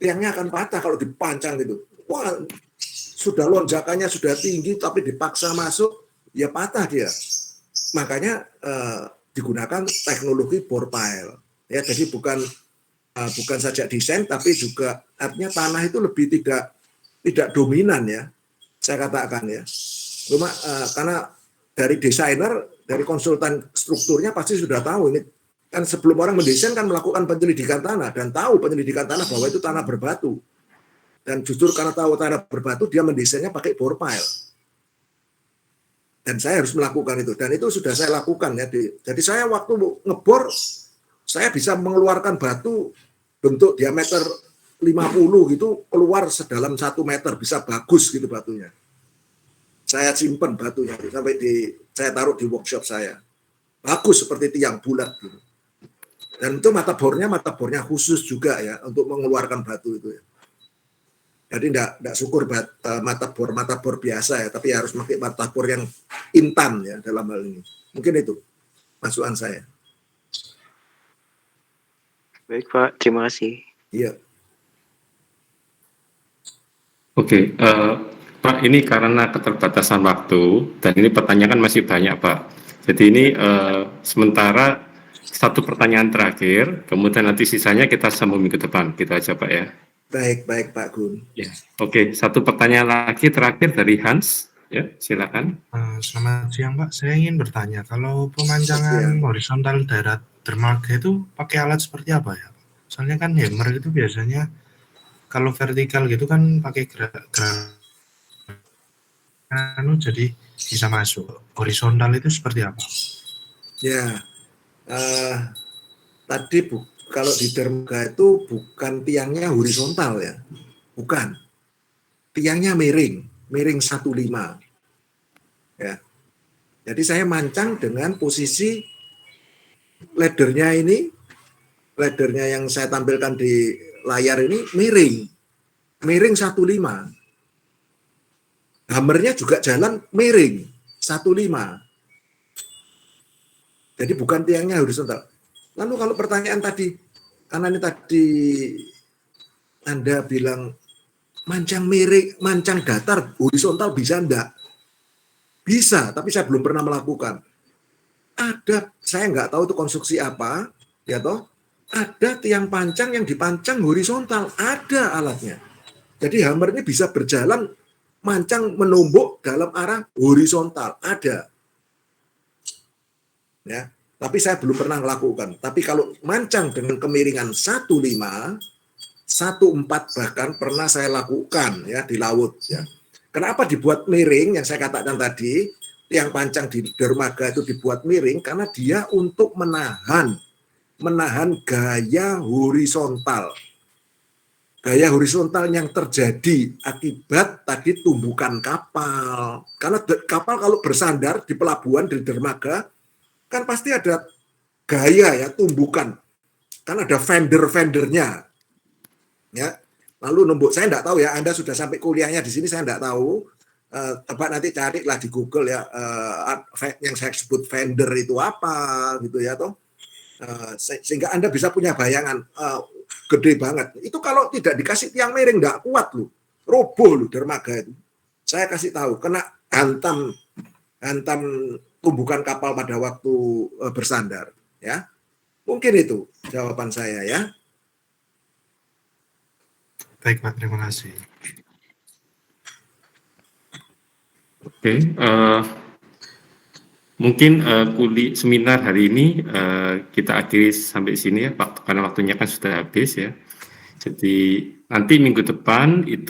tiangnya akan patah kalau dipancang gitu. Wah, sudah lonjakannya sudah tinggi tapi dipaksa masuk, ya patah dia. Makanya digunakan teknologi bore pile. Ya, jadi bukan saja desain, tapi juga artinya tanah itu lebih tidak dominan ya, saya katakan ya. Cuma karena dari desainer, dari konsultan strukturnya pasti sudah tahu ini kan, sebelum orang mendesain kan melakukan penyelidikan tanah dan tahu penyelidikan tanah bahwa itu tanah berbatu. Dan justru karena tahu tanah berbatu, dia mendesainnya pakai bore pile. Dan saya harus melakukan itu, dan itu sudah saya lakukan ya. Jadi saya waktu ngebor, saya bisa mengeluarkan batu bentuk diameter 50 gitu, keluar sedalam 1 meter, bisa bagus gitu batunya. Saya simpen batunya sampai saya taruh di workshop saya. Bagus seperti tiang bulat gitu. Dan itu mata bornya khusus juga ya untuk mengeluarkan batu itu ya. Jadi enggak syukur mata bor biasa ya, tapi harus pakai mata bor yang intan ya dalam hal ini. Mungkin itu masukan saya. Baik Pak, terima kasih. Iya. Oke, Pak, ini karena keterbatasan waktu dan ini pertanyaan masih banyak Pak. Jadi ini sementara satu pertanyaan terakhir, kemudian nanti sisanya kita sambung minggu depan, gitu aja Pak ya. Baik Pak Gun. Ya. Oke, satu pertanyaan lagi terakhir dari Hans, ya silakan. Selamat siang Pak, saya ingin bertanya, kalau pemancangan horizontal darat dermaga itu pakai alat seperti apa ya? Soalnya kan hammer itu biasanya kalau vertikal gitu kan pakai gerak jadi bisa masuk. Horizontal itu seperti apa? Ya, tadi kalau di dermaga itu bukan tiangnya horizontal ya, bukan. Tiangnya miring 15. Ya. Jadi saya mancang dengan posisi laddernya yang saya tampilkan di layar ini miring 15. Hammernya juga jalan miring 15. Jadi bukan tiangnya horizontal. Lalu kalau pertanyaan tadi, karena ini tadi Anda bilang mancang miring, mancang datar horizontal bisa enggak? Bisa, tapi saya belum pernah melakukan. Saya nggak tahu itu konstruksi apa, ya toh. Ada tiang pancang yang dipancang horizontal, ada alatnya. Jadi hammer ini bisa berjalan mancang menumbuk dalam arah horizontal, ada. Ya, tapi saya belum pernah melakukan. Tapi kalau mancang dengan kemiringan 15, 14 bahkan pernah saya lakukan ya di laut ya. Kenapa dibuat miring yang saya katakan tadi, tiang pancang di dermaga itu dibuat miring karena dia untuk menahan gaya horizontal. Gaya horizontal yang terjadi akibat tadi tumbukan kapal. Karena kapal kalau bersandar di pelabuhan di dermaga kan pasti ada gaya ya, tumbukan. Kan ada fender-fendernya. Ya. Lalu numbuk, saya enggak tahu ya, Anda sudah sampai kuliahnya di sini, saya enggak tahu. Coba nanti carilah di Google ya, yang saya sebut fender itu apa gitu ya toh. Sehingga Anda bisa punya bayangan gede banget. Itu kalau tidak dikasih tiang miring enggak kuat loh. Roboh loh dermaga itu. Saya kasih tahu, kena hantam tumbukan kapal pada waktu bersandar ya. Mungkin itu jawaban saya ya. Baik Pak, terima kasih. Oke, mungkin seminar hari ini kita akhiri sampai sini ya, karena waktunya kan sudah habis ya. Jadi nanti minggu depan itu